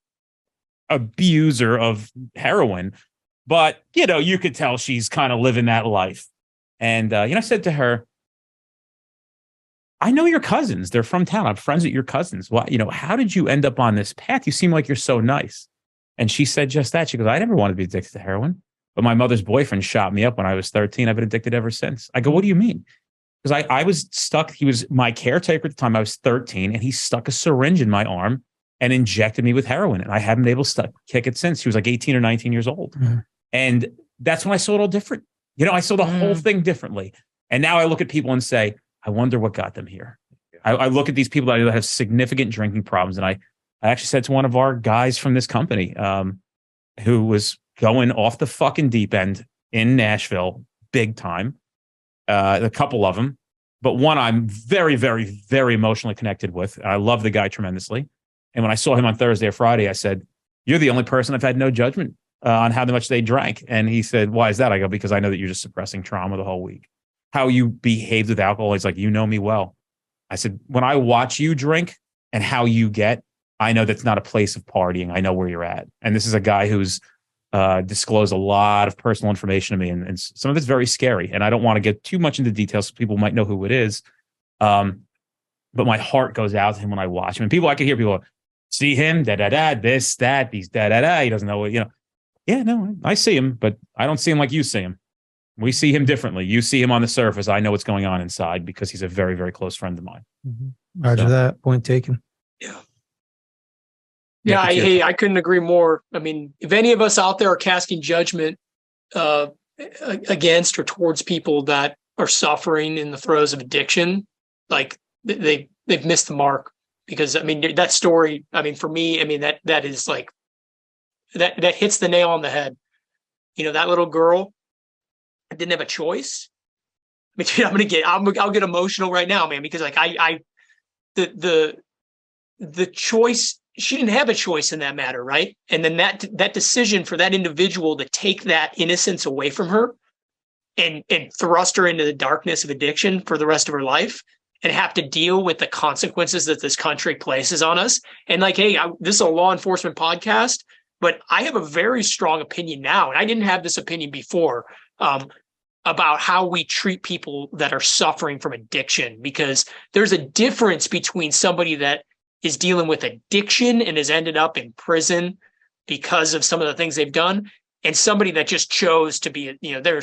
abuser of heroin, but, you could tell she's kind of living that life. And, I said to her, I know your cousins. They're from town. I'm friends with your cousins. Well, how did you end up on this path? You seem like you're so nice. And she said just that. She goes, I never wanted to be addicted to heroin, but my mother's boyfriend shot me up when I was 13. I've been addicted ever since. I go, what do you mean? Because I was stuck. He was my caretaker at the time. I was 13, and he stuck a syringe in my arm and injected me with heroin. And I haven't been able to kick it since. He was like 18 or 19 years old. And that's when I saw it all different. I saw the whole thing differently. And now I look at people and say, I wonder what got them here. I look at these people that have significant drinking problems. And I actually said to one of our guys from this company who was going off the fucking deep end in Nashville, big time, a couple of them, but one I'm very, very, very emotionally connected with. I love the guy tremendously. And when I saw him on Thursday or Friday, I said, you're the only person I've had no judgment on how much they drank. And he said, why is that? I go, because I know that you're just suppressing trauma the whole week. How you behaved with alcohol, he's like, you know me well. I said, when I watch you drink and how you get, I know that's not a place of partying. I know where you're at. And this is a guy who's disclosed a lot of personal information to me. And some of it's very scary. And I don't want to get too much into details so people might know who it is. But my heart goes out to him when I watch him. And I can hear people see him, da-da-da, this, that, he's da-da-da. He doesn't know what, Yeah, no, I see him, but I don't see him like you see him. We see him differently. You see him on the surface. I know what's going on inside because he's a very, very close friend of mine. Roger that. Point taken. Yeah, I couldn't agree more. I mean, if any of us out there are casting judgment, against or towards people that are suffering in the throes of addiction, like they've missed the mark. Because I mean, that story, I mean, for me, I mean, that is like, that hits the nail on the head. You know, that little girl didn't have a choice. I mean, dude, I'll get emotional right now, man, because like the choice, she didn't have a choice in that matter, right? And then that decision for that individual to take that innocence away from her and thrust her into the darkness of addiction for the rest of her life and have to deal with the consequences that this country places on us. And like, hey, this is a law enforcement podcast, but I have a very strong opinion now, and I didn't have this opinion before, about how we treat people that are suffering from addiction, because there's a difference between somebody that is dealing with addiction and has ended up in prison because of some of the things they've done, and somebody that just chose to be, you know,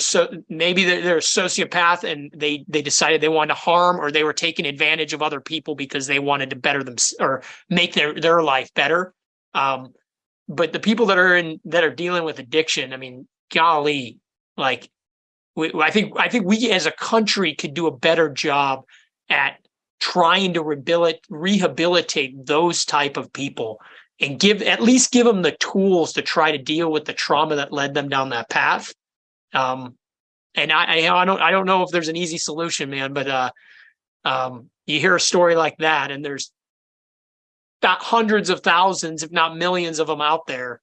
maybe they're a sociopath and they decided they wanted to harm, or they were taking advantage of other people because they wanted to better them or make their life better. But the people that are dealing with addiction, I mean, golly, like I think we as a country could do a better job at trying to rehabilitate those type of people and at least give them the tools to try to deal with the trauma that led them down that path. And I don't know if there's an easy solution, man, but you hear a story like that, and there's hundreds of thousands, if not millions of them out there.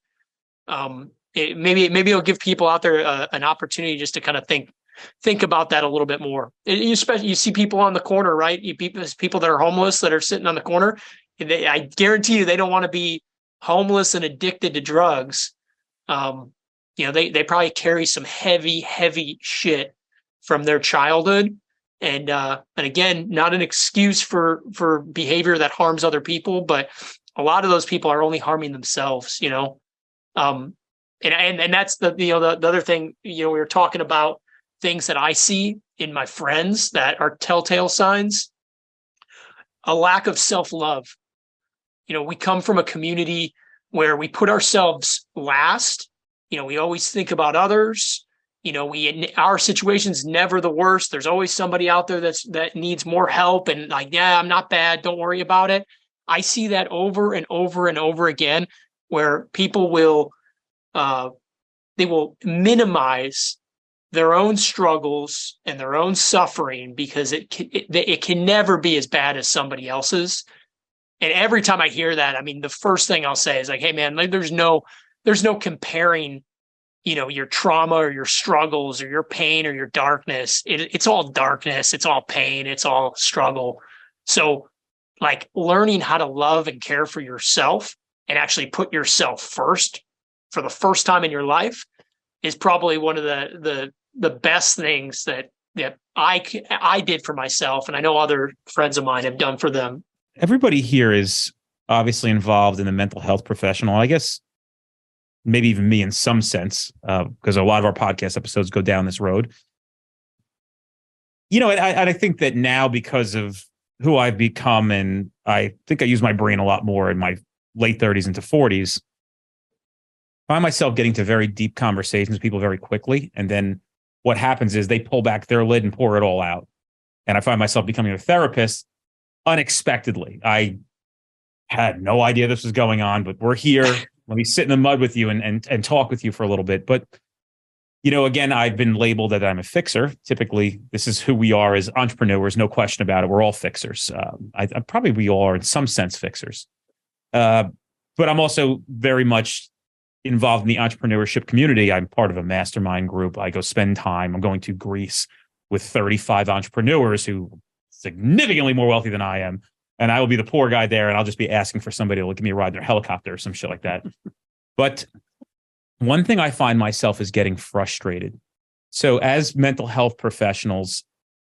Maybe it'll give people out there an opportunity just to kind of think about that a little bit more. You see people on the corner, right? People that are homeless that are sitting on the corner. I guarantee you they don't want to be homeless and addicted to drugs. You know, they probably carry some heavy shit from their childhood. And again, not an excuse for behavior that harms other people, but a lot of those people are only harming themselves, you know. And that's the other thing, you know, we were talking about things that I see in my friends that are telltale signs. A lack of self-love. You know, we come from a community where we put ourselves last. You know, we always think about others. You know, our situation's never the worst. There's always somebody out there that needs more help, and like, yeah, I'm not bad, don't worry about it. I see that over and over and over again, where people will minimize their own struggles and their own suffering because it can never be as bad as somebody else's. And every time I hear that, I mean, the first thing I'll say is like, hey man, like, there's no comparing, you know, your trauma or your struggles or your pain or your darkness. It's all darkness. It's all pain. It's all struggle. So like learning how to love and care for yourself and actually put yourself first for the first time in your life is probably one of the best things that I did for myself. And I know other friends of mine have done for them. Everybody here is obviously involved in the mental health professional. I guess maybe even me in some sense, because a lot of our podcast episodes go down this road. You know, I think that now because of who I've become, and I think I use my brain a lot more in my late 30s into 40s, I find myself getting to very deep conversations with people very quickly. And then what happens is they pull back their lid and pour it all out. And I find myself becoming a therapist unexpectedly. I had no idea this was going on, but we're here. Let me sit in the mud with you and talk with you for a little bit. But, you know, again, I've been labeled that I'm a fixer. Typically, this is who we are as entrepreneurs. No question about it. We're all fixers. We all are in some sense fixers. But I'm also very much involved in the entrepreneurship community. I'm part of a mastermind group. I go spend time. I'm going to Greece with 35 entrepreneurs who are significantly more wealthy than I am. And I will be the poor guy there, and I'll just be asking for somebody to give me a ride in their helicopter or some shit like that. But one thing I find myself is getting frustrated. So as mental health professionals,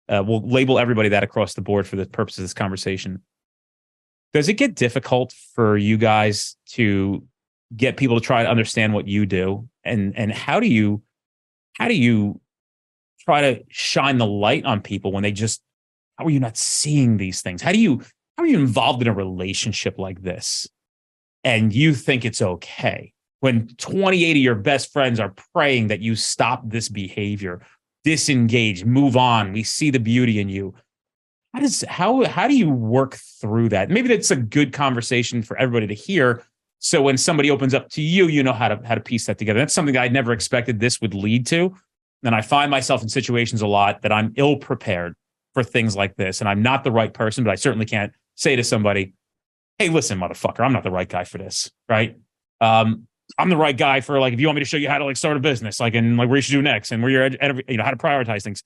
we'll label everybody that across the board for the purpose of this conversation. Does it get difficult for you guys to get people to try to understand what you do? And how do you try to shine the light on people when how are you not seeing these things? How are you involved in a relationship like this and you think it's okay? when 28 of your best friends are praying that you stop this behavior, disengage, move on. We see the beauty in you. How do you work through that? Maybe that's a good conversation for everybody to hear. So when somebody opens up to you, you know how to piece that together. That's something that I never expected this would lead to. And I find myself in situations a lot that I'm ill prepared for things like this. And I'm not the right person, but I certainly can't say to somebody, hey, listen, motherfucker, I'm not the right guy for this. Right. I'm the right guy for, like, if you want me to show you how to, like, start a business, like, and like where you should do next and where you're how to prioritize things.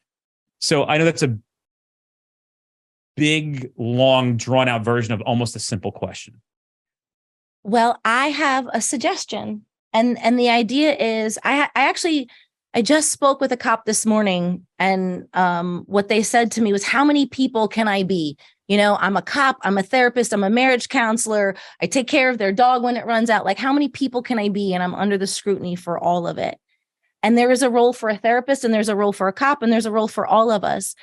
So I know that's a big, long, drawn out version of almost a simple question. Well, I have a suggestion. And the idea is I just spoke with a cop this morning, and what they said to me was, how many people can I be? You know, I'm a cop, I'm a therapist, I'm a marriage counselor. I take care of their dog when it runs out. Like, how many people can I be? And I'm under the scrutiny for all of it. And there is a role for a therapist, and there's a role for a cop, and there's a role for all of us.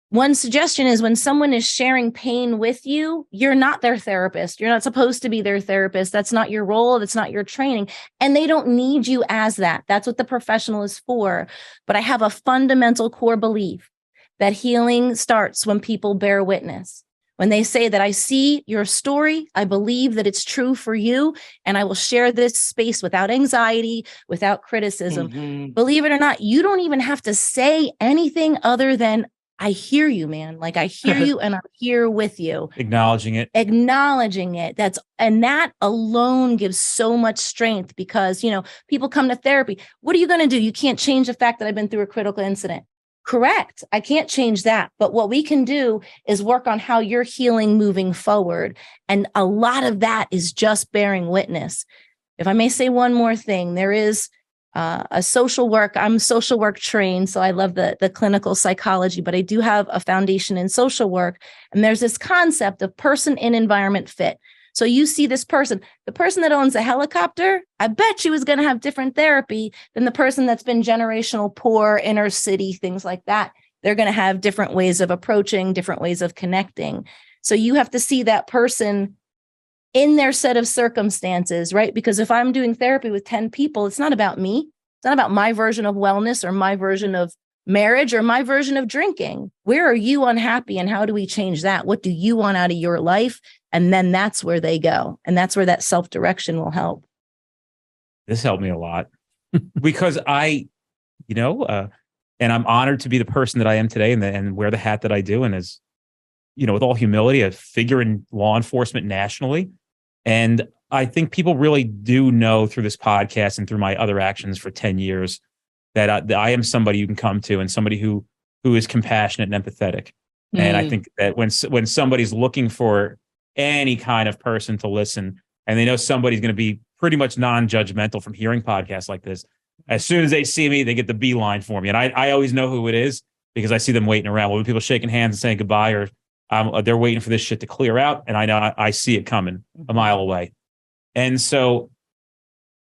One suggestion is, when someone is sharing pain with you, you're not their therapist. You're not supposed to be their therapist. That's not your role. That's not your training. And they don't need you as that. That's what the professional is for. But I have a fundamental core belief that healing starts when people bear witness. When they say that, I see your story, I believe that it's true for you, and I will share this space without anxiety, without criticism. Mm-hmm. Believe it or not, you don't even have to say anything other than, I hear you, man. Like, I hear you and I'm here with you. Acknowledging it. And that alone gives so much strength, because, you know, people come to therapy. What are you going to do? You can't change the fact that I've been through a critical incident. Correct. I can't change that. But what we can do is work on how you're healing moving forward. And a lot of that is just bearing witness. If I may say one more thing, there is a social work. I'm social work trained, so I love the clinical psychology, but I do have a foundation in social work. And there's this concept of person in environment fit. So you see this person, the person that owns a helicopter, I bet you is going to have different therapy than the person that's been generational poor, inner city, things like that. They're going to have different ways of approaching, different ways of connecting. So you have to see that person in their set of circumstances, right? Because if I'm doing therapy with 10 people, it's not about me. It's not about my version of wellness or my version of marriage or my version of drinking. Where are you unhappy, and how do we change that? What do you want out of your life? And then that's where they go. And that's where that self-direction will help. This helped me a lot because and I'm honored to be the person that I am today and wear the hat that I do. And as, you know, with all humility, a figure in law enforcement nationally. And I think people really do know through this podcast and through my other actions for 10 years that I am somebody you can come to, and somebody who is compassionate and empathetic. Mm. And I think that when somebody's looking for any kind of person to listen, and they know somebody's going to be pretty much non-judgmental from hearing podcasts like this, as soon as they see me, they get the beeline for me. And I always know who it is because I see them waiting around. When people shaking hands and saying goodbye, or they're waiting for this shit to clear out, and I know I see it coming a mile away. And so,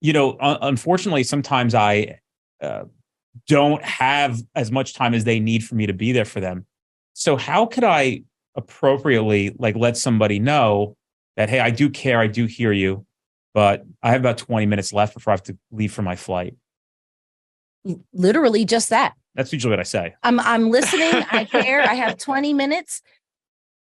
you know, unfortunately, sometimes I don't have as much time as they need for me to be there for them. So how could I appropriately, like, let somebody know that, hey, I do care, I do hear you, but I have about 20 minutes left before I have to leave for my flight? Literally just that. That's usually what I say. I'm listening. I care. I have 20 minutes.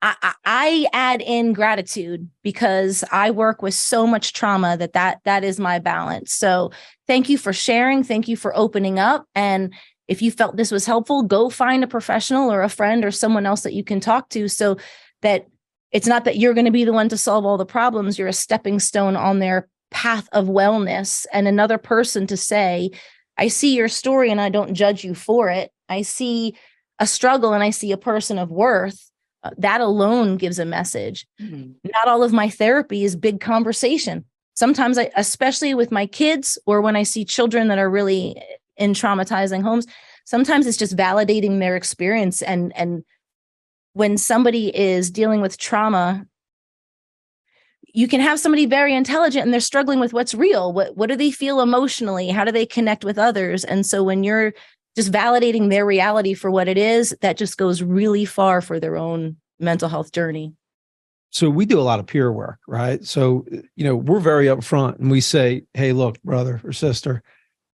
I add in gratitude because I work with so much trauma that is my balance. So thank you for sharing. Thank you for opening up. And if you felt this was helpful, go find a professional or a friend or someone else that you can talk to, so that it's not that you're going to be the one to solve all the problems. You're a stepping stone on their path of wellness, and another person to say, I see your story and I don't judge you for it. I see a struggle and I see a person of worth. That alone gives a message. Mm-hmm. Not all of my therapy is big conversation. Sometimes especially with my kids, or when I see children that are really in traumatizing homes, sometimes it's just validating their experience. And when somebody is dealing with trauma, you can have somebody very intelligent and they're struggling with what's real. What do they feel emotionally? How do they connect with others? And so when you're just validating their reality for what it is, that just goes really far for their own mental health journey. So we do a lot of peer work, right? So, we're very upfront and we say, hey, look, brother or sister,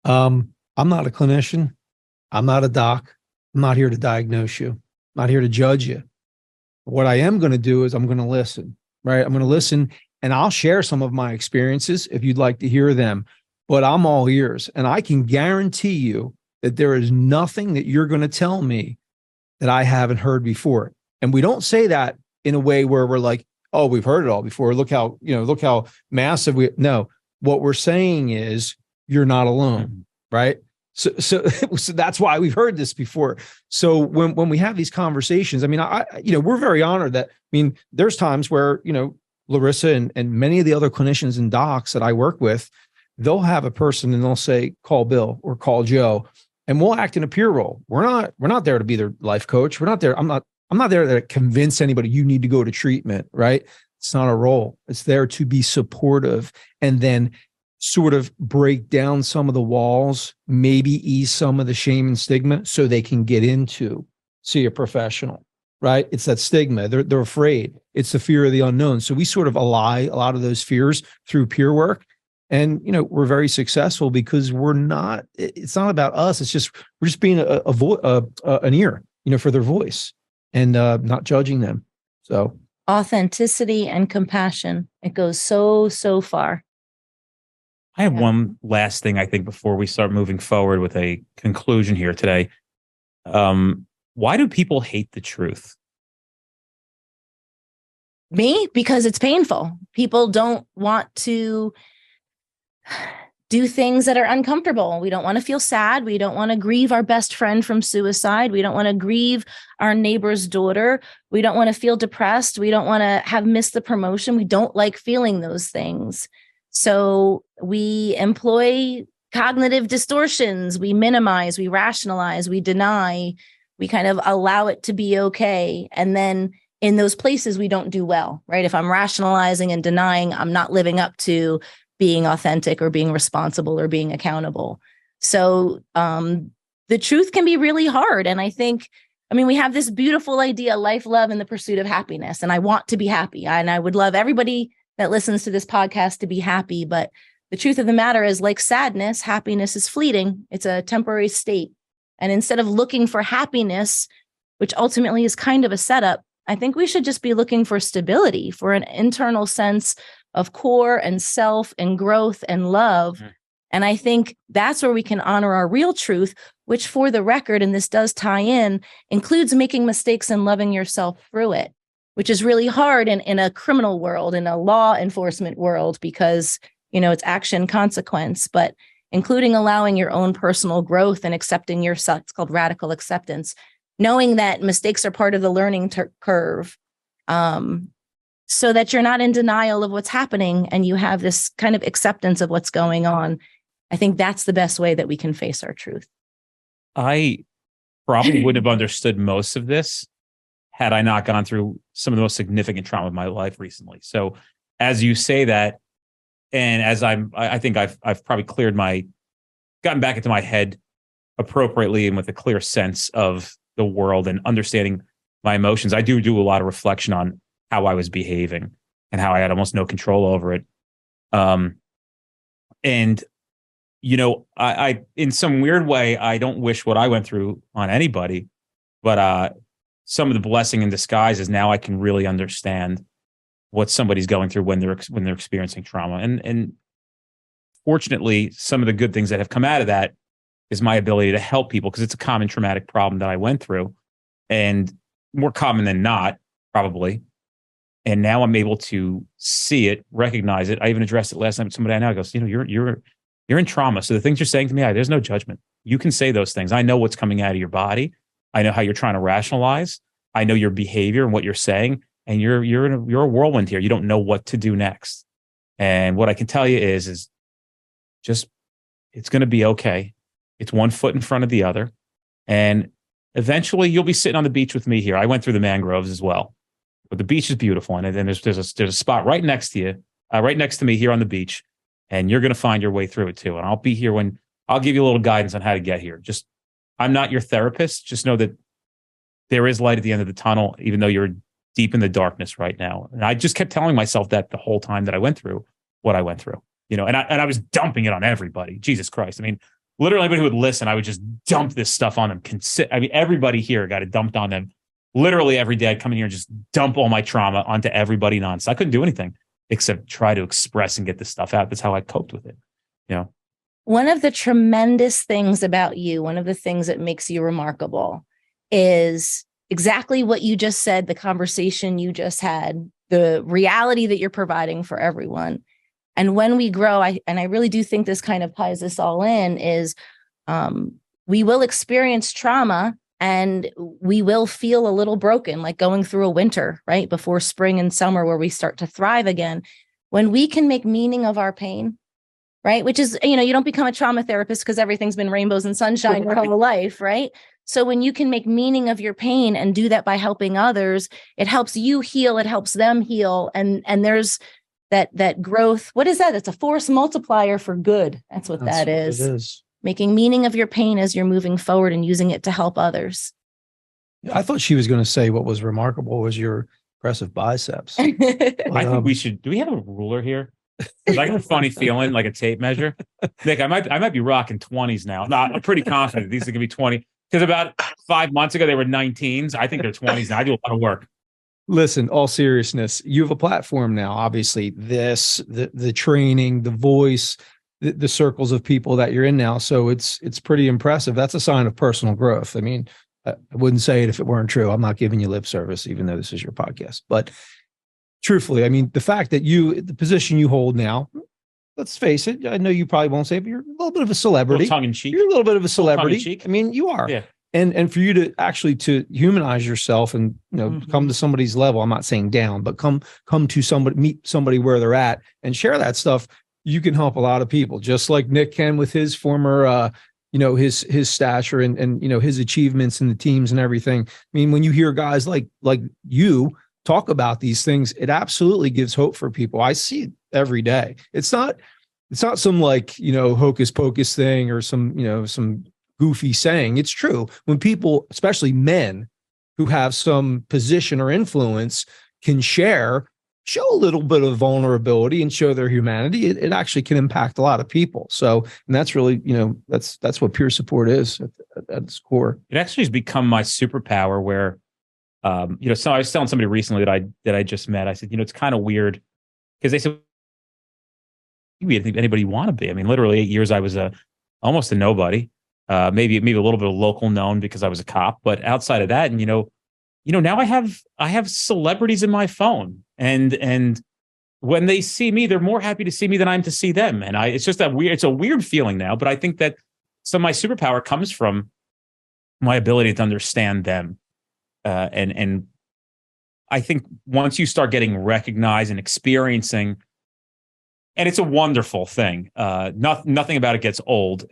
I'm not a clinician. I'm not a doc. I'm not here to diagnose you. I'm not here to judge you. What I am going to do is I'm going to listen, right? I'm going to listen and I'll share some of my experiences if you'd like to hear them, but I'm all ears. And I can guarantee you that there is nothing that you're going to tell me that I haven't heard before. And we don't say that in a way where we're like, oh, we've heard it all before. Look how massive no, what we're saying is you're not alone, right? So that's why we've heard this before. So when we have these conversations, I mean, we're very honored that, there's times where, Larissa and many of the other clinicians and docs that I work with, they'll have a person and they'll say, call Bill or call Joe, and we'll act in a peer role. We're not there to be their life coach. We're not there. I'm not there to convince anybody you need to go to treatment, right? It's not a role. It's there to be supportive and then sort of break down some of the walls, maybe ease some of the shame and stigma so they can get into see a professional, right? It's that stigma. They're afraid. It's the fear of the unknown. So we sort of allay a lot of those fears through peer work. And, we're very successful because it's not about us. It's just, we're just being an ear, for their voice and not judging them. So authenticity and compassion. It goes so, so far. I have one last thing, I think, before we start moving forward with a conclusion here today. Why do people hate the truth? Me? Because it's painful. People don't want to do things that are uncomfortable. We don't want to feel sad. We don't want to grieve our best friend from suicide. We don't want to grieve our neighbor's daughter. We don't want to feel depressed. We don't want to have missed the promotion. We don't like feeling those things. So we employ cognitive distortions. We minimize, we rationalize, we deny, we kind of allow it to be okay. And then in those places, we don't do well, right? If I'm rationalizing and denying, I'm not living up to being authentic or being responsible or being accountable. So the truth can be really hard. And I think, we have this beautiful idea, life, love, and the pursuit of happiness. And I want to be happy. And I would love everybody that listens to this podcast to be happy. But the truth of the matter is, like sadness, happiness is fleeting. It's a temporary state. And instead of looking for happiness, which ultimately is kind of a setup, I think we should just be looking for stability, for an internal sense of core and self and growth and love. And I think that's where we can honor our real truth, which, for the record, and this does tie in, includes making mistakes and loving yourself through it, which is really hard in a criminal world, in a law enforcement world, because, it's action consequence, but including allowing your own personal growth and accepting yourself. It's called radical acceptance, knowing that mistakes are part of the learning curve, so that you're not in denial of what's happening and you have this kind of acceptance of what's going on. I think that's the best way that we can face our truth. I probably would have understood most of this had I not gone through some of the most significant trauma of my life recently. So as you say that, and as I think I've probably gotten back into my head appropriately and with a clear sense of the world and understanding my emotions, I do a lot of reflection on how I was behaving and how I had almost no control over it. And, I in some weird way, I don't wish what I went through on anybody, but some of the blessing in disguise is now I can really understand what somebody's going through when they're experiencing trauma. And fortunately, some of the good things that have come out of that is my ability to help people, because it's a common traumatic problem that I went through, and more common than not, probably. And now I'm able to see it, recognize it. I even addressed it last night with somebody I know. I goes, you're in trauma. So the things you're saying to me, there's no judgment. You can say those things. I know what's coming out of your body. I know how you're trying to rationalize. I know your behavior and what you're saying. And you're a whirlwind here. You don't know what to do next. And what I can tell you is just, it's going to be okay. It's one foot in front of the other. And eventually you'll be sitting on the beach with me here. I went through the mangroves as well, but the beach is beautiful. And then there's a spot right next to you, right next to me here on the beach. And you're going to find your way through it too. And I'll be here when I'll give you a little guidance on how to get here. I'm not your therapist. Just know that there is light at the end of the tunnel, even though you're deep in the darkness right now. And I just kept telling myself that the whole time that I went through what I went through, and I was dumping it on everybody. Jesus Christ. I mean, literally anybody who would listen, I would just dump this stuff on them. Everybody here got it dumped on them. Literally every day I'd come in here and just dump all my trauma onto everybody nonstop. I couldn't do anything except try to express and get this stuff out. That's how I coped with it. One of the tremendous things about you, one of the things that makes you remarkable is exactly what you just said, the conversation you just had, the reality that you're providing for everyone. And when we grow, I really do think this kind of ties us all in, is we will experience trauma and we will feel a little broken, like going through a winter, right? Before spring and summer, where we start to thrive again. When we can make meaning of our pain, right? Which is, you don't become a trauma therapist because everything's been rainbows and sunshine your whole life, right? So when you can make meaning of your pain and do that by helping others, it helps you heal, it helps them heal. And there's that growth. What is that? It's a force multiplier for good. That's what that is. It is. Making meaning of your pain as you're moving forward and using it to help others. I thought she was going to say what was remarkable was your impressive biceps. I think we should. Do we have a ruler here? I got a funny feeling, like a tape measure. Nick, I might be rocking 20s now. No, I'm pretty confident these are going to be 20. Because about 5 months ago, they were 19s. I think they're 20s now. I do a lot of work. Listen, all seriousness, you have a platform now. Obviously, the training, the voice, the circles of people that you're in now. So it's pretty impressive. That's a sign of personal growth. I mean, I wouldn't say it if it weren't true. I'm not giving you lip service, even though this is your podcast. But truthfully, I mean, the fact that the position you hold now, let's face it, I know you probably won't say it, but you're a little bit of a celebrity. Tongue in cheek. You're a little bit of a celebrity. I mean, you are. Yeah. And for you to actually to humanize yourself and come to somebody's level, I'm not saying down, but come to somebody, meet somebody where they're at and share that stuff, you can help a lot of people, just like Nick can with his former his stature and his achievements in the teams and everything. I mean, when you hear guys like you talk about these things, it absolutely gives hope for people. I see it every day. It's not some hocus pocus thing or some goofy saying. It's true. When people, especially men who have some position or influence, can show a little bit of vulnerability and show their humanity, it actually can impact a lot of people. So, and that's really, that's what peer support is at its core. It actually has become my superpower where, so I was telling somebody recently that I just met, I said, it's kind of weird because they said, you can be anybody you want to be. I mean, literally 8 years, I was almost a nobody. Maybe a little bit of local known because I was a cop, but outside of that, and now I have celebrities in my phone, and when they see me, they're more happy to see me than I'm to see them, and it's just it's a weird feeling now. But I think that some of my superpower comes from my ability to understand them, and I think once you start getting recognized and experiencing, and it's a wonderful thing. Nothing about it gets old.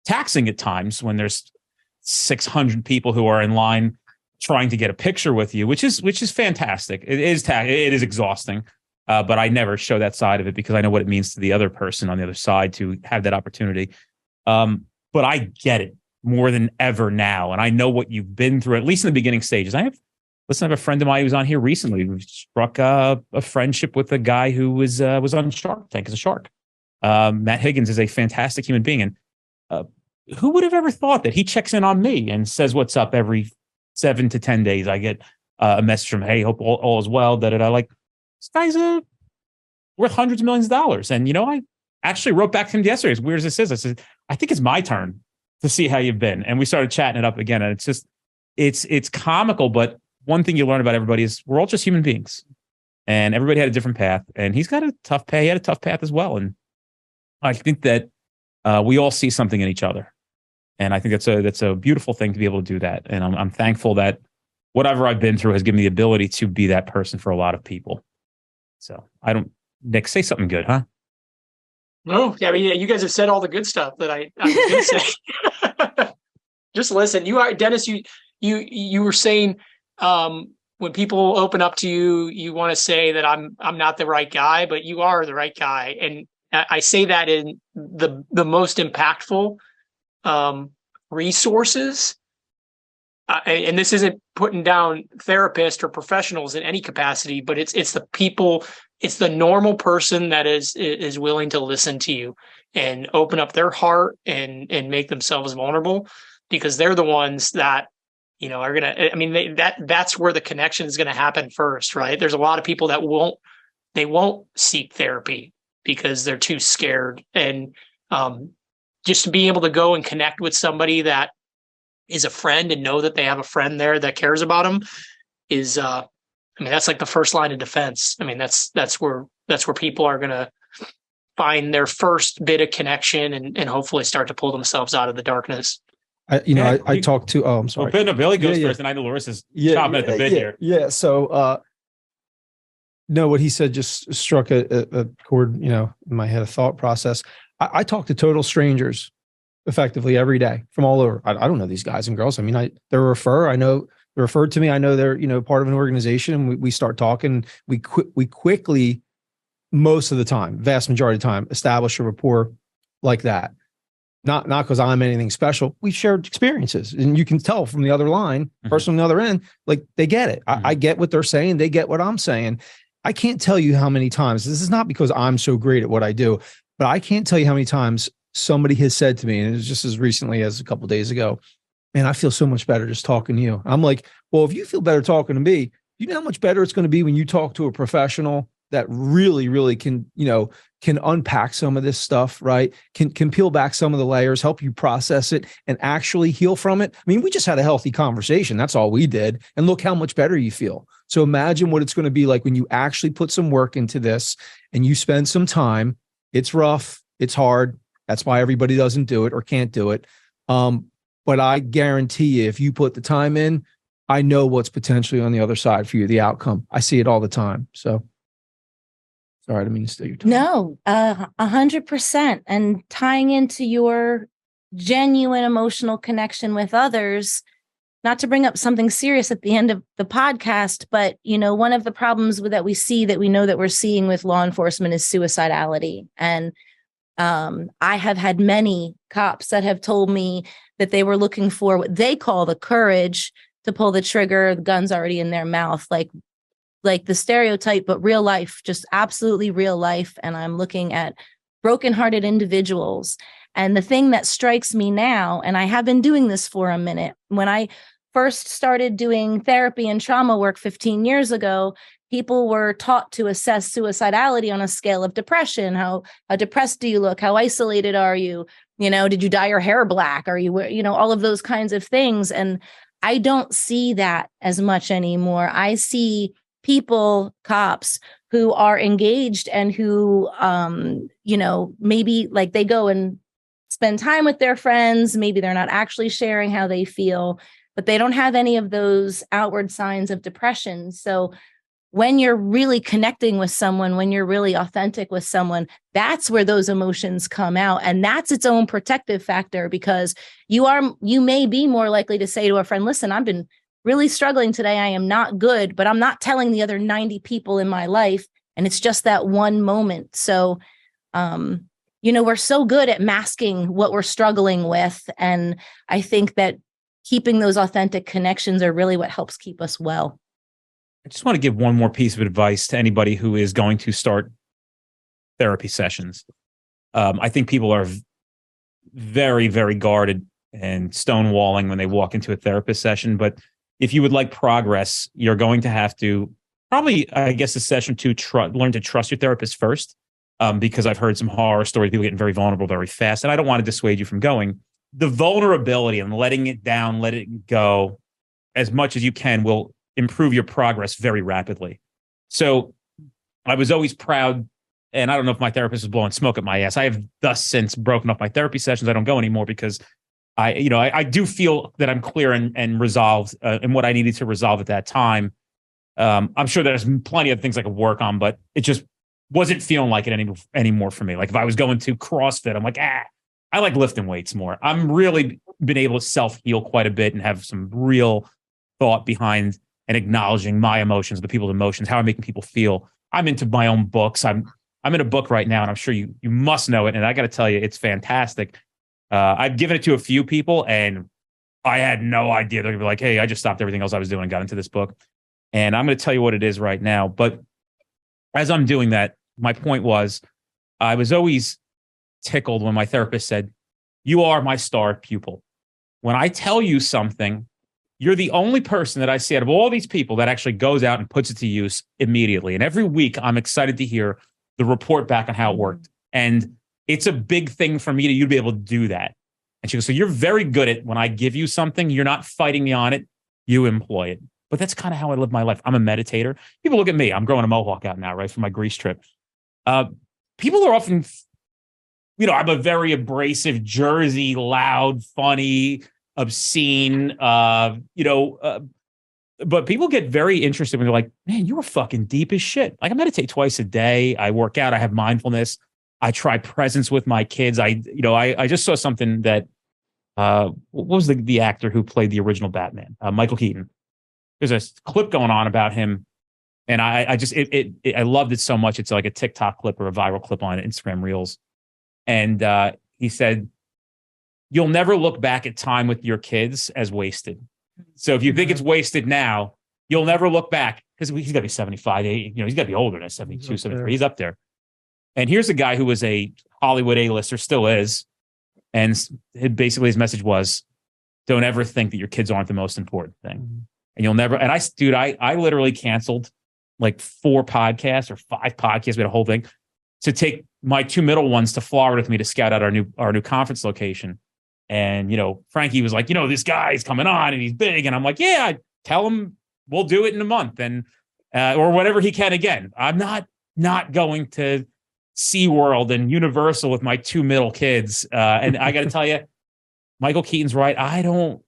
Taxing at times when there's 600 people who are in line trying to get a picture with you, which is fantastic. It is exhausting, but I never show that side of it because I know what it means to the other person on the other side to have that opportunity. But I get it more than ever now, and I know what you've been through, at least in the beginning stages. I have a friend of mine who was on here recently who struck a friendship with a guy who was on Shark Tank as a shark. Matt Higgins is a fantastic human being, and who would have ever thought that he checks in on me and says what's up every 7 to 10 days? I get a message from, hey, hope all is well. Like, this guy's worth hundreds of millions of dollars. And, I actually wrote back to him yesterday, as weird as this is. I said, I think it's my turn to see how you've been. And we started chatting it up again. And it's just, it's comical. But one thing you learn about everybody is we're all just human beings. And everybody had a different path. And he's got a tough path. He had a tough path as well. And I think that we all see something in each other. And I think that's a beautiful thing to be able to do that. And I'm thankful that whatever I've been through has given me the ability to be that person for a lot of people. So Nick, say something good, huh? No, yeah, I mean, you guys have said all the good stuff that I was going to say. Just listen. Dennis, you were saying when people open up to you, you want to say that I'm not the right guy, but you are the right guy. And I say that in the most impactful resources. and this isn't putting down therapists or professionals in any capacity, but it's the people, it's the normal person that is willing to listen to you and open up their heart and make themselves vulnerable, because they're the ones that, you know, are gonna. I mean, that's where the connection is going to happen first, right? There's a lot of people that won't seek therapy because they're too scared, and just to be able to go and connect with somebody that is a friend and know that they have a friend there that cares about them is, I mean, that's like the first line of defense. I mean, that's where people are going to find their first bit of connection and hopefully start to pull themselves out of the darkness. I talked to, I'm sorry. Well, no, Billy goes Yeah, first, and I know Larissa's chomping at the bit here. Yeah. So, no, what he said just struck a chord, you know, in my head, a thought process. I talk to total strangers effectively every day from all over. I don't know these guys and girls. I mean, they're I know they're referred to me. I know they're, you know, part of an organization, and we start talking. We quickly, most of the time, vast majority of the time, establish a rapport like that. Not because I'm anything special. We shared experiences, and you can tell from the other line, person on the other end, like they get it. I get what they're saying. They get what I'm saying. I can't tell you how many times, this is not because I'm so great at what I do, but I can't tell you how many times somebody has said to me, and it was just as recently as a couple of days ago, man, I feel so much better just talking to you. I'm like, well, if you feel better talking to me, you know how much better it's going to be when you talk to a professional that really, really can, you know, can unpack some of this stuff, right? Can peel back some of the layers, help you process it and actually heal from it. I mean, we just had a healthy conversation. That's all we did. And look how much better you feel. So imagine what it's going to be like when you actually put some work into this and you spend some time. It's rough. It's hard. That's why everybody doesn't do it or can't do it. But I guarantee you, if you put the time in, I know what's potentially on the other side for you, the outcome. I see it all the time. So sorry, I didn't mean to steal your time. No, 100%. And tying into your genuine emotional connection with others, not to bring up something serious at the end of the podcast, but, you know, one of the problems that we see, that we know that we're seeing with law enforcement, is suicidality. And I have had many cops that have told me that they were looking for what they call the courage to pull the trigger, the gun's already in their mouth, like the stereotype, but real life, just absolutely real life. And I'm looking at brokenhearted individuals. And the thing that strikes me now, and I have been doing this for a minute, when I first started doing therapy and trauma work 15 years ago, people were taught to assess suicidality on a scale of depression. How depressed do you look? How isolated are you? You know, did you dye your hair black? Are you, you know, all of those kinds of things. And I don't see that as much anymore. I see people, cops, who are engaged and who, you know, maybe like they go and spend time with their friends. Maybe they're not actually sharing how they feel, but they don't have any of those outward signs of depression. So when you're really connecting with someone, when you're really authentic with someone, that's where those emotions come out. And that's its own protective factor, because you may be more likely to say to a friend, listen, I've been really struggling today. I am not good, but I'm not telling the other 90 people in my life. And it's just that one moment. So, you know, we're so good at masking what we're struggling with. And I think that keeping those authentic connections are really what helps keep us well. I just want to give one more piece of advice to anybody who is going to start therapy sessions. I think people are very, very guarded and stonewalling when they walk into a therapist session. But if you would like progress, you're going to have to probably, I guess, a session to learn to trust your therapist first, because I've heard some horror stories, people getting very vulnerable very fast. And I don't want to dissuade you from going. The vulnerability and letting it down, let it go as much as you can will improve your progress very rapidly. So I was always proud, and I don't know if my therapist is blowing smoke at my ass. I have thus since broken off my therapy sessions. I don't go anymore because I do feel that I'm clear and resolved in what I needed to resolve at that time. I'm sure there's plenty of things I could work on, but it just wasn't feeling like it anymore for me. Like if I was going to CrossFit, I'm like, I like lifting weights more. I'm really been able to self-heal quite a bit and have some real thought behind and acknowledging my emotions, the people's emotions, how I'm making people feel. I'm into my own books. I'm in a book right now, and I'm sure you must know it. And I got to tell you, it's fantastic. I've given it to a few people, and I had no idea. They're going to be like, hey, I just stopped everything else I was doing and got into this book. And I'm going to tell you what it is right now. But as I'm doing that, my point was, I was always tickled when my therapist said, you are my star pupil. When I tell you something, you're the only person that I see out of all these people that actually goes out and puts it to use immediately. And every week I'm excited to hear the report back on how it worked. And it's a big thing for me to you to be able to do that. And she goes, so you're very good at when I give you something, you're not fighting me on it, you employ it. But that's kind of how I live my life. I'm a meditator. People look at me. I'm growing a mohawk out now, right, for my Greece trip. People are often, I'm a very abrasive, Jersey, loud, funny, obscene, but people get very interested when they're like, man, you were fucking deep as shit. Like, I meditate twice a day. I work out. I have mindfulness. I try presence with my kids. I just saw something that, what was the actor who played the original Batman? Michael Keaton. There's a clip going on about him. And I loved it so much. It's like a TikTok clip or a viral clip on Instagram Reels. And he said, you'll never look back at time with your kids as wasted. So if you think it's wasted now, you'll never look back, because he's got to be 75, 80, he's got to be older than 72, 73. He's up there. And here's a guy who was a Hollywood A-lister, still is. And basically his message was, don't ever think that your kids aren't the most important thing. And you'll never, and I literally canceled like 4 podcasts or 5 podcasts. We had a whole thing to take my 2 middle ones to Florida with me to scout out our new conference location. And, Frankie was like, this guy's coming on and he's big. And I'm like, yeah, I tell him we'll do it in a month and, or whatever he can again. I'm not going to SeaWorld and Universal with my 2 middle kids. And I got to tell you, Michael Keaton's right. I don't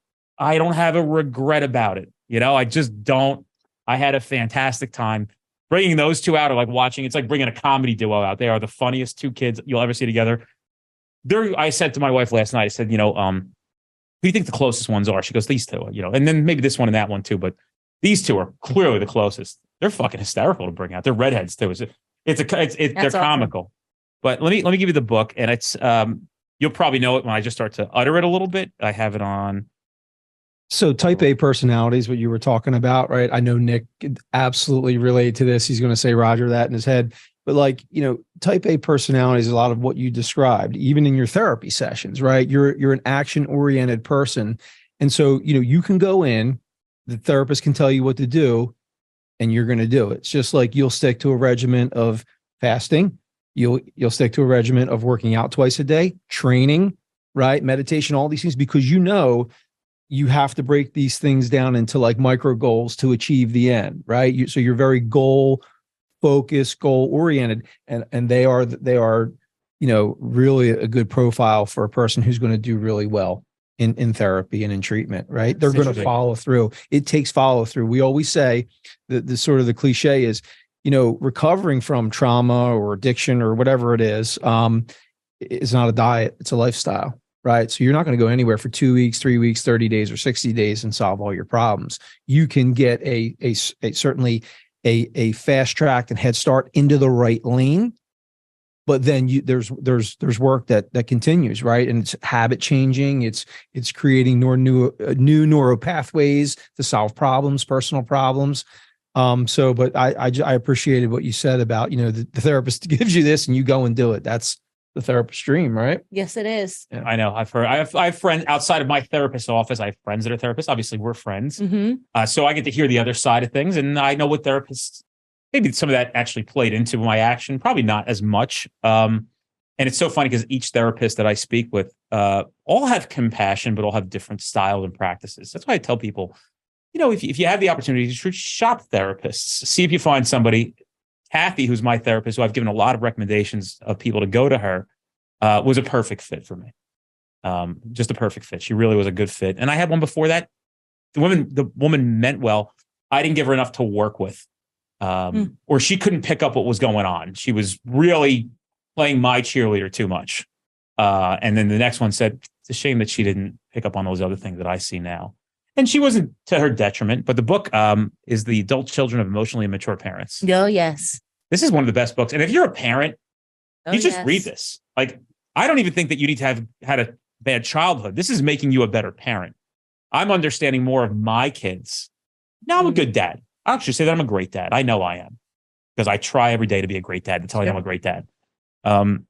have a regret about it. I just don't. I had a fantastic time. Bringing those 2 out, or like watching, it's like bringing a comedy duo out. They are the funniest 2 kids you'll ever see together. I said to my wife last night, I said, who do you think the closest ones are? She goes, these 2, and then maybe this one and that one too. But these 2 are clearly the closest. They're fucking hysterical to bring out. They're redheads too. They're comical. But let me give you the book, and it's you'll probably know it when I just start to utter it a little bit. I have it on. So type A personality is what you were talking about, right? I know Nick absolutely related to this. He's going to say Roger that in his head. But type A personality is a lot of what you described, even in your therapy sessions, right? You're an action-oriented person. And so, you can go in, the therapist can tell you what to do, and you're going to do it. It's just like you'll stick to a regimen of fasting. You'll stick to a regimen of working out twice a day, training, right? Meditation, all these things, because you have to break these things down into like micro goals to achieve the end, right? So you're very goal-focused, goal-oriented, and they are really a good profile for a person who's going to do really well in therapy and in treatment, right? They're going to follow through. It takes follow through. We always say that the sort of the cliche is, recovering from trauma or addiction or whatever it is not a diet, it's a lifestyle. Right. So you're not going to go anywhere for 2 weeks, 3 weeks, 30 days, or 60 days and solve all your problems. You can get certainly a fast track and head start into the right lane. But then there's work that continues, right? And it's habit changing. It's creating new neural pathways to solve problems, personal problems. But I appreciated what you said about, the therapist gives you this and you go and do it. That's the therapist's dream, right? Yes, it is. Yeah. I know. I have friends outside of my therapist's office. I have friends that are therapists. Obviously, we're friends. Mm-hmm. So I get to hear the other side of things. And I know what therapists, maybe some of that actually played into my action, probably not as much. And it's so funny because each therapist that I speak with all have compassion, but all have different styles and practices. That's why I tell people, if you have the opportunity to shop therapists, see if you find somebody. Kathy, who's my therapist, who I've given a lot of recommendations of people to go to her, was a perfect fit for me. Just a perfect fit. She really was a good fit. And I had one before that. The woman meant well. I didn't give her enough to work with. Or she couldn't pick up what was going on. She was really playing my cheerleader too much. And then the next one said, it's a shame that she didn't pick up on those other things that I see now. And she wasn't to her detriment, but the book is The Adult Children of Emotionally Immature Parents. Oh, yes. This is one of the best books. And if you're a parent, you just read this. Like, I don't even think that you need to have had a bad childhood. This is making you a better parent. I'm understanding more of my kids. Now I'm a good dad. I actually say that I'm a great dad. I know I am because I try every day to be a great dad until I know I'm a great dad. I'm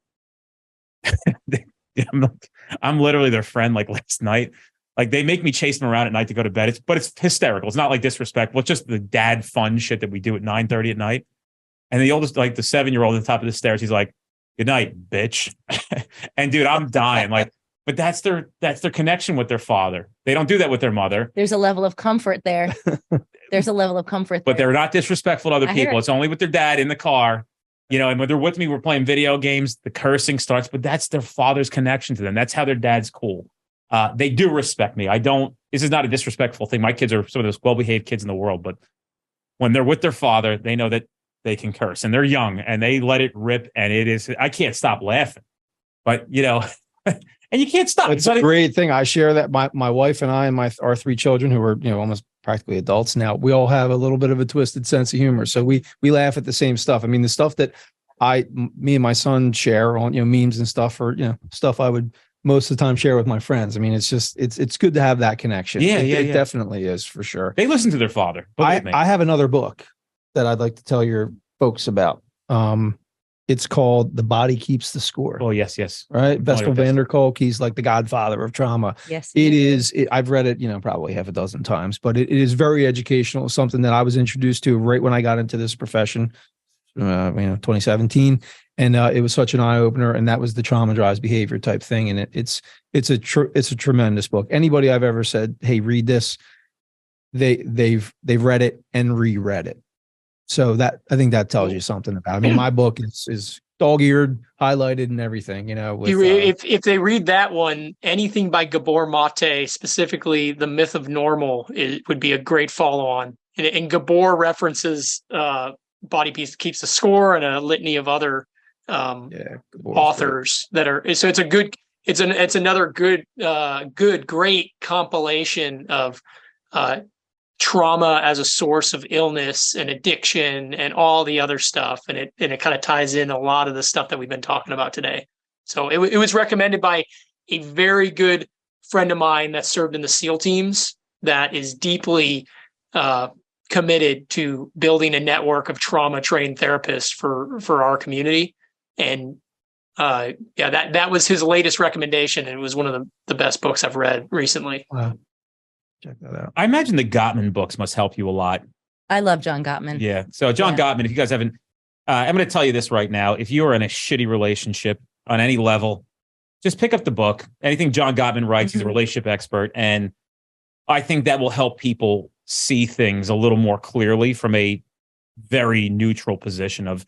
literally their friend. Like last night, like they make me chase them around at night to go to bed. But it's hysterical. It's not like disrespectful. It's just the dad fun shit that we do at 9:30 at night. And the oldest, like the 7-year-old at the top of the stairs, he's like, "Good night, bitch." And dude, I'm dying. Like, but that's their connection with their father. They don't do that with their mother. There's a level of comfort there. There's a level of comfort there. But they're not disrespectful to other people. It's only with their dad in the car. You know, and when they're with me, we're playing video games, the cursing starts, but that's their father's connection to them. That's how their dad's cool. They do respect me. This is not a disrespectful thing. My kids are some of the most well-behaved kids in the world, but when they're with their father, they know that they can curse and they're young and they let it rip. And I can't stop laughing, but you know, and you can't stop. It's a great thing. I share that my wife and I and our 3 children who are, you know, almost practically adults now, we all have a little bit of a twisted sense of humor. So we laugh at the same stuff. I mean, the stuff that me and my son share on, you know, memes and stuff, or, you know, stuff I would most of the time share with my friends. I mean, it's just, it's good to have that connection. It definitely is, for sure. They listen to their father. I have another book that I'd like to tell your folks about. It's called The Body Keeps the Score. Oh, yes. Right. Bessel van der Kolk, he's like the godfather of trauma. Yes. I've read it, you know, probably half a dozen times, but it is very educational. Something that I was introduced to right when I got into this profession, 2017. And it was such an eye opener. And that was the trauma drives behavior type thing. And it's a tremendous book. Anybody I've ever said, "Hey, read this," they've read it and reread it. So that, I think that tells you something about it. I mean, my book is dog-eared, highlighted, and everything. You know, if they read that one, anything by Gabor Mate, specifically "The Myth of Normal," would be a great follow-on. And Gabor references Body Keeps the Score and a litany of other authors that are. So it's another great compilation of trauma as a source of illness and addiction and all the other stuff, and it kind of ties in a lot of the stuff that we've been talking about today. So it was recommended by a very good friend of mine that served in the SEAL teams, that is deeply committed to building a network of trauma trained therapists for our community. And that was his latest recommendation, and it was one of the best books I've read recently. Wow. Check that out. I imagine the Gottman books must help you a lot. I love John Gottman. Yeah. So John Gottman, if you guys haven't, I'm going to tell you this right now. If you are in a shitty relationship on any level, just pick up the book. Anything John Gottman writes, he's a relationship expert. And I think that will help people see things a little more clearly from a very neutral position of,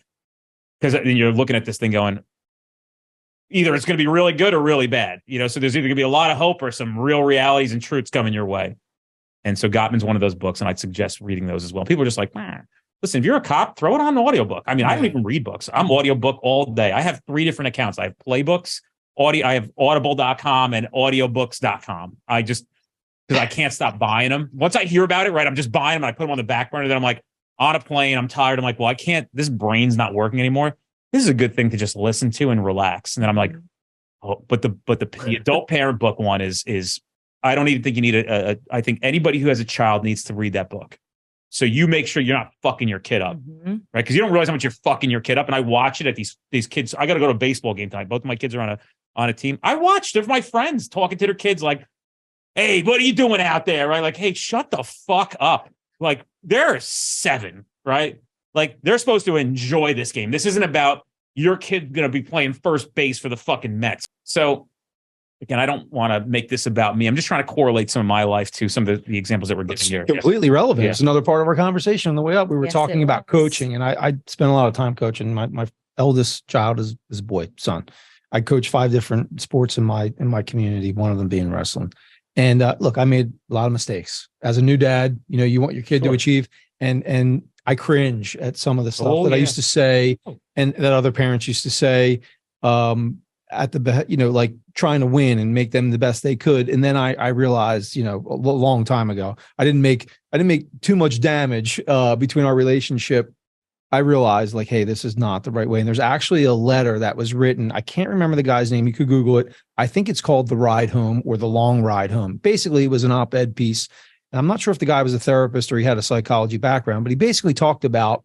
because you're looking at this thing going, either it's going to be really good or really bad. You know, so there's either going to be a lot of hope or some real realities and truths coming your way. And so Gottman's one of those books, and I'd suggest reading those as well. People are just like, listen, if you're a cop, throw it on an audiobook. I mean, I don't even read books. I'm audiobook all day. I have 3 different accounts. I have Playbooks, I have audible.com and audiobooks.com. Because I can't stop buying them. Once I hear about it, right, I'm just buying them and I put them on the back burner. Then I'm like, on a plane, I'm tired. I'm like, well, I can't, this brain's not working anymore. This is a good thing to just listen to and relax. And then I'm like, oh, but the adult parent book one is I don't even think you need I think anybody who has a child needs to read that book. So you make sure you're not fucking your kid up, right? Because you don't realize how much you're fucking your kid up. And I watch it at these kids. I got to go to a baseball game tonight. Both of my kids are on a team. I watched. They're my friends talking to their kids like, "Hey, what are you doing out there?" Right? Like, "Hey, shut the fuck up." Like, they're 7, right? Like, they're supposed to enjoy this game. This isn't about your kid going to be playing first base for the fucking Mets. So again, I don't want to make this about me. I'm just trying to correlate some of my life to some of the examples that we're giving here. Completely relevant. It's another part of our conversation on the way up. We were talking about coaching, and I spent a lot of time coaching. My eldest child is a son. I coach 5 different sports in my community, one of them being wrestling. And look, I made a lot of mistakes as a new dad. You know, you want your kid to achieve, and I cringe at some of the stuff that I used to say, and that other parents used to say, at the, you know, like trying to win and make them the best they could. And then I realized, you know, a long time ago, I didn't make too much damage between our relationship I realized like, hey, this is not the right way. And there's actually a letter that was written. I can't remember the guy's name. You could Google it. I think it's called The Ride Home or The Long Ride Home. Basically, it was an op-ed piece. And I'm not sure if the guy was a therapist or he had a psychology background, but he basically talked about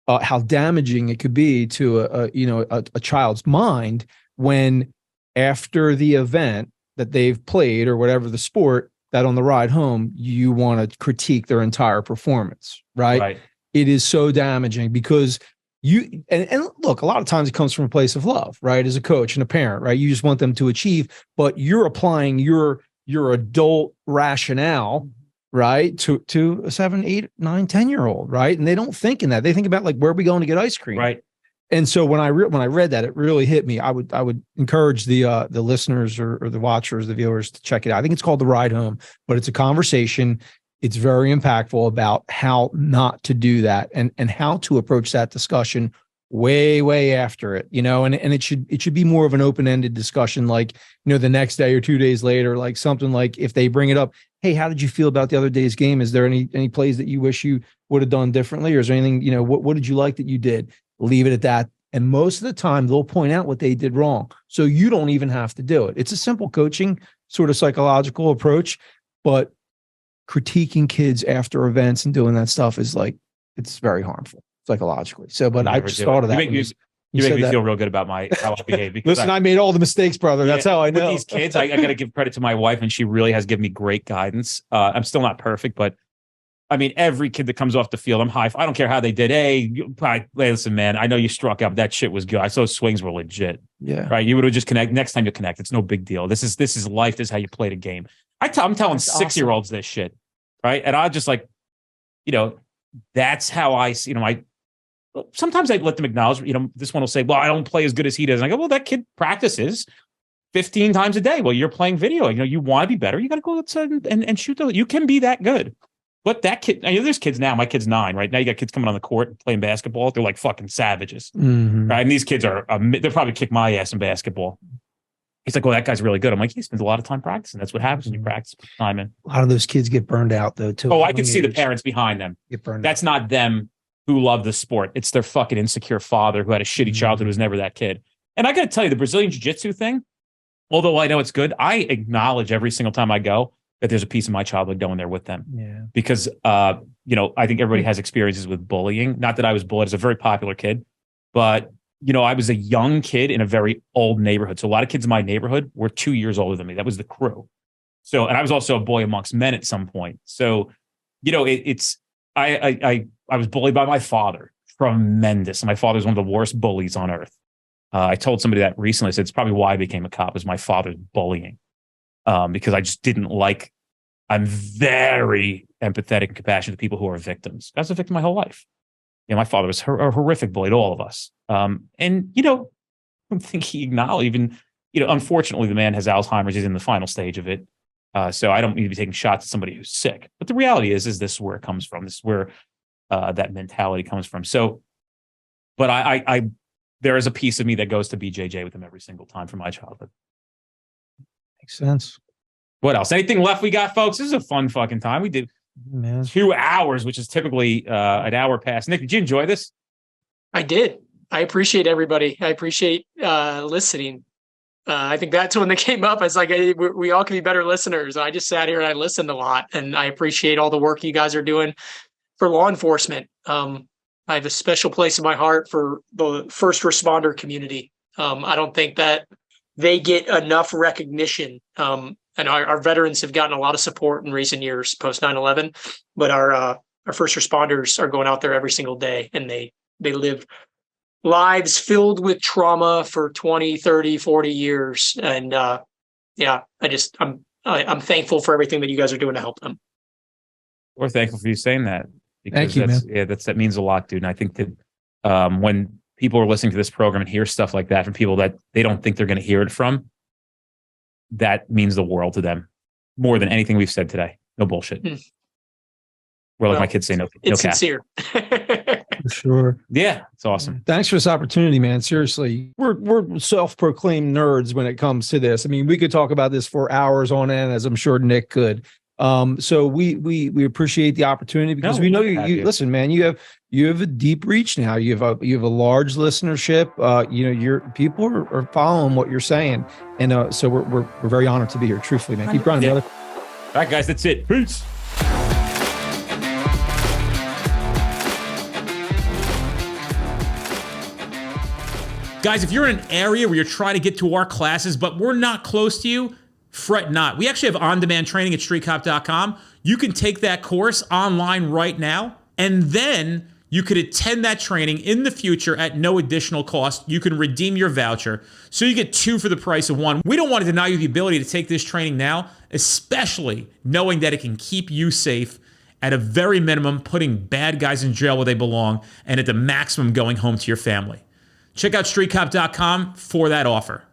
how damaging it could be to a child's mind when after the event that they've played or whatever the sport, that on the ride home, you want to critique their entire performance, right? It is so damaging because and look, a lot of times it comes from a place of love, right? As a coach and a parent, right? You just want them to achieve, but you're applying your adult rationale, right? To a 7, 8, 9, 10-year-old, right? And they don't think in that. They think about like, where are we going to get ice cream? Right. And so when I read that, it really hit me. I would encourage the listeners or the watchers, the viewers to check it out. I think it's called The Ride Home, but it's a conversation. It's very impactful about how not to do that and how to approach that discussion way after it, and it should be more of an open-ended discussion, like, the next day or 2 days later, like something like if they bring it up, hey, how did you feel about the other day's game? Is there any plays that you wish you would have done differently? Or is there anything, what did you like that you did? Leave it at that. And most of the time they'll point out what they did wrong. So you don't even have to do it. It's a simple coaching sort of psychological approach, but critiquing kids after events and doing that stuff is like, it's very harmful psychologically. So, but I just thought of that. You make me feel real good about how I behave. Listen, I made all the mistakes, brother. That's how I know. With these kids, I got to give credit to my wife, and she really has given me great guidance. I'm still not perfect, but I mean, every kid that comes off the field, I'm high. I don't care how they did. Hey, listen, man, I know you struck out, but that shit was good. I saw swings were legit. Yeah. Right. You would have just connect. Next time you connect, it's no big deal. This is life. This is how you play the game. I'm telling 6-year-olds this shit. Right. And I just like, that's how I sometimes I let them acknowledge, this one will say, well, I don't play as good as he does. And I go, well, that kid practices 15 times a day. Well, you're playing video. You want to be better. You got to go outside and shoot those. You can be that good. But that kid, there's kids now. My kid's 9, right? Now you got kids coming on the court playing basketball. They're like fucking savages. Mm-hmm. Right. And these kids they'll probably kick my ass in basketball. He's like, well, that guy's really good. I'm like, he spends a lot of time practicing. That's what happens when you practice time in. A lot of those kids get burned out though, too. Oh, I can see the parents behind them. Get burned That's not them who love the sport. It's their fucking insecure father who had a shitty childhood, who was never that kid. And I got to tell you, the Brazilian Jiu-Jitsu thing, although I know it's good, I acknowledge every single time I go that there's a piece of my childhood going there with them. Yeah. Because, I think everybody has experiences with bullying. Not that I was bullied as a very popular kid, but, I was a young kid in a very old neighborhood. So a lot of kids in my neighborhood were 2 years older than me. That was the crew. So, and I was also a boy amongst men at some point. So, I was bullied by my father. Tremendous. My father's one of the worst bullies on earth. I told somebody that recently. I said, it's probably why I became a cop, was my father's bullying. Because I just didn't like, I'm very empathetic and compassionate to people who are victims. I was a victim my whole life. My father was a horrific bully to all of us. I don't think he acknowledged even, unfortunately the man has Alzheimer's. He's in the final stage of it. So I don't need to be taking shots at somebody who's sick. But the reality is this is where it comes from. This is where that mentality comes from. So, but I there is a piece of me that goes to BJJ with him every single time from my childhood. Makes sense. What else? Anything left we got, folks? This is a fun fucking time. We did 2 hours, which is typically an hour past. Nick, did you enjoy this? I did. I appreciate everybody. I appreciate listening. I think that's when they came up. It's like, we all can be better listeners. I just sat here and I listened a lot, and I appreciate all the work you guys are doing for law enforcement. I have a special place in my heart for the first responder community. I don't think that they get enough recognition. And our veterans have gotten a lot of support in recent years, post 9/11, but our first responders are going out there every single day, and they live lives filled with trauma for 20, 30, 40 years. And I'm thankful for everything that you guys are doing to help them. We're thankful for you saying that. Thank you, man. Yeah, that means a lot, dude. And I think that when people are listening to this program and hear stuff like that from people that they don't think they're going to hear it from, that means the world to them more than anything we've said today. No bullshit. Or like my kids say, no sincere. For sure. Yeah, it's awesome. Thanks for this opportunity, man. Seriously, we're self-proclaimed nerds when it comes to this. I mean, we could talk about this for hours on end, as I'm sure Nick could. So we appreciate the opportunity because we know you listen, man, you have a deep reach now. You have a large listenership. Your people are following what you're saying. And so we're very honored to be here. Truthfully, man. Keep running, brother. All right, guys, that's it. Peace. Guys, if you're in an area where you're trying to get to our classes, but we're not close to you, fret not. We actually have on-demand training at streetcop.com. You can take that course online right now, and then you could attend that training in the future at no additional cost. You can redeem your voucher, so you get 2 for the price of 1. We don't want to deny you the ability to take this training now, especially knowing that it can keep you safe at a very minimum, putting bad guys in jail where they belong, and at the maximum going home to your family. Check out streetcop.com for that offer.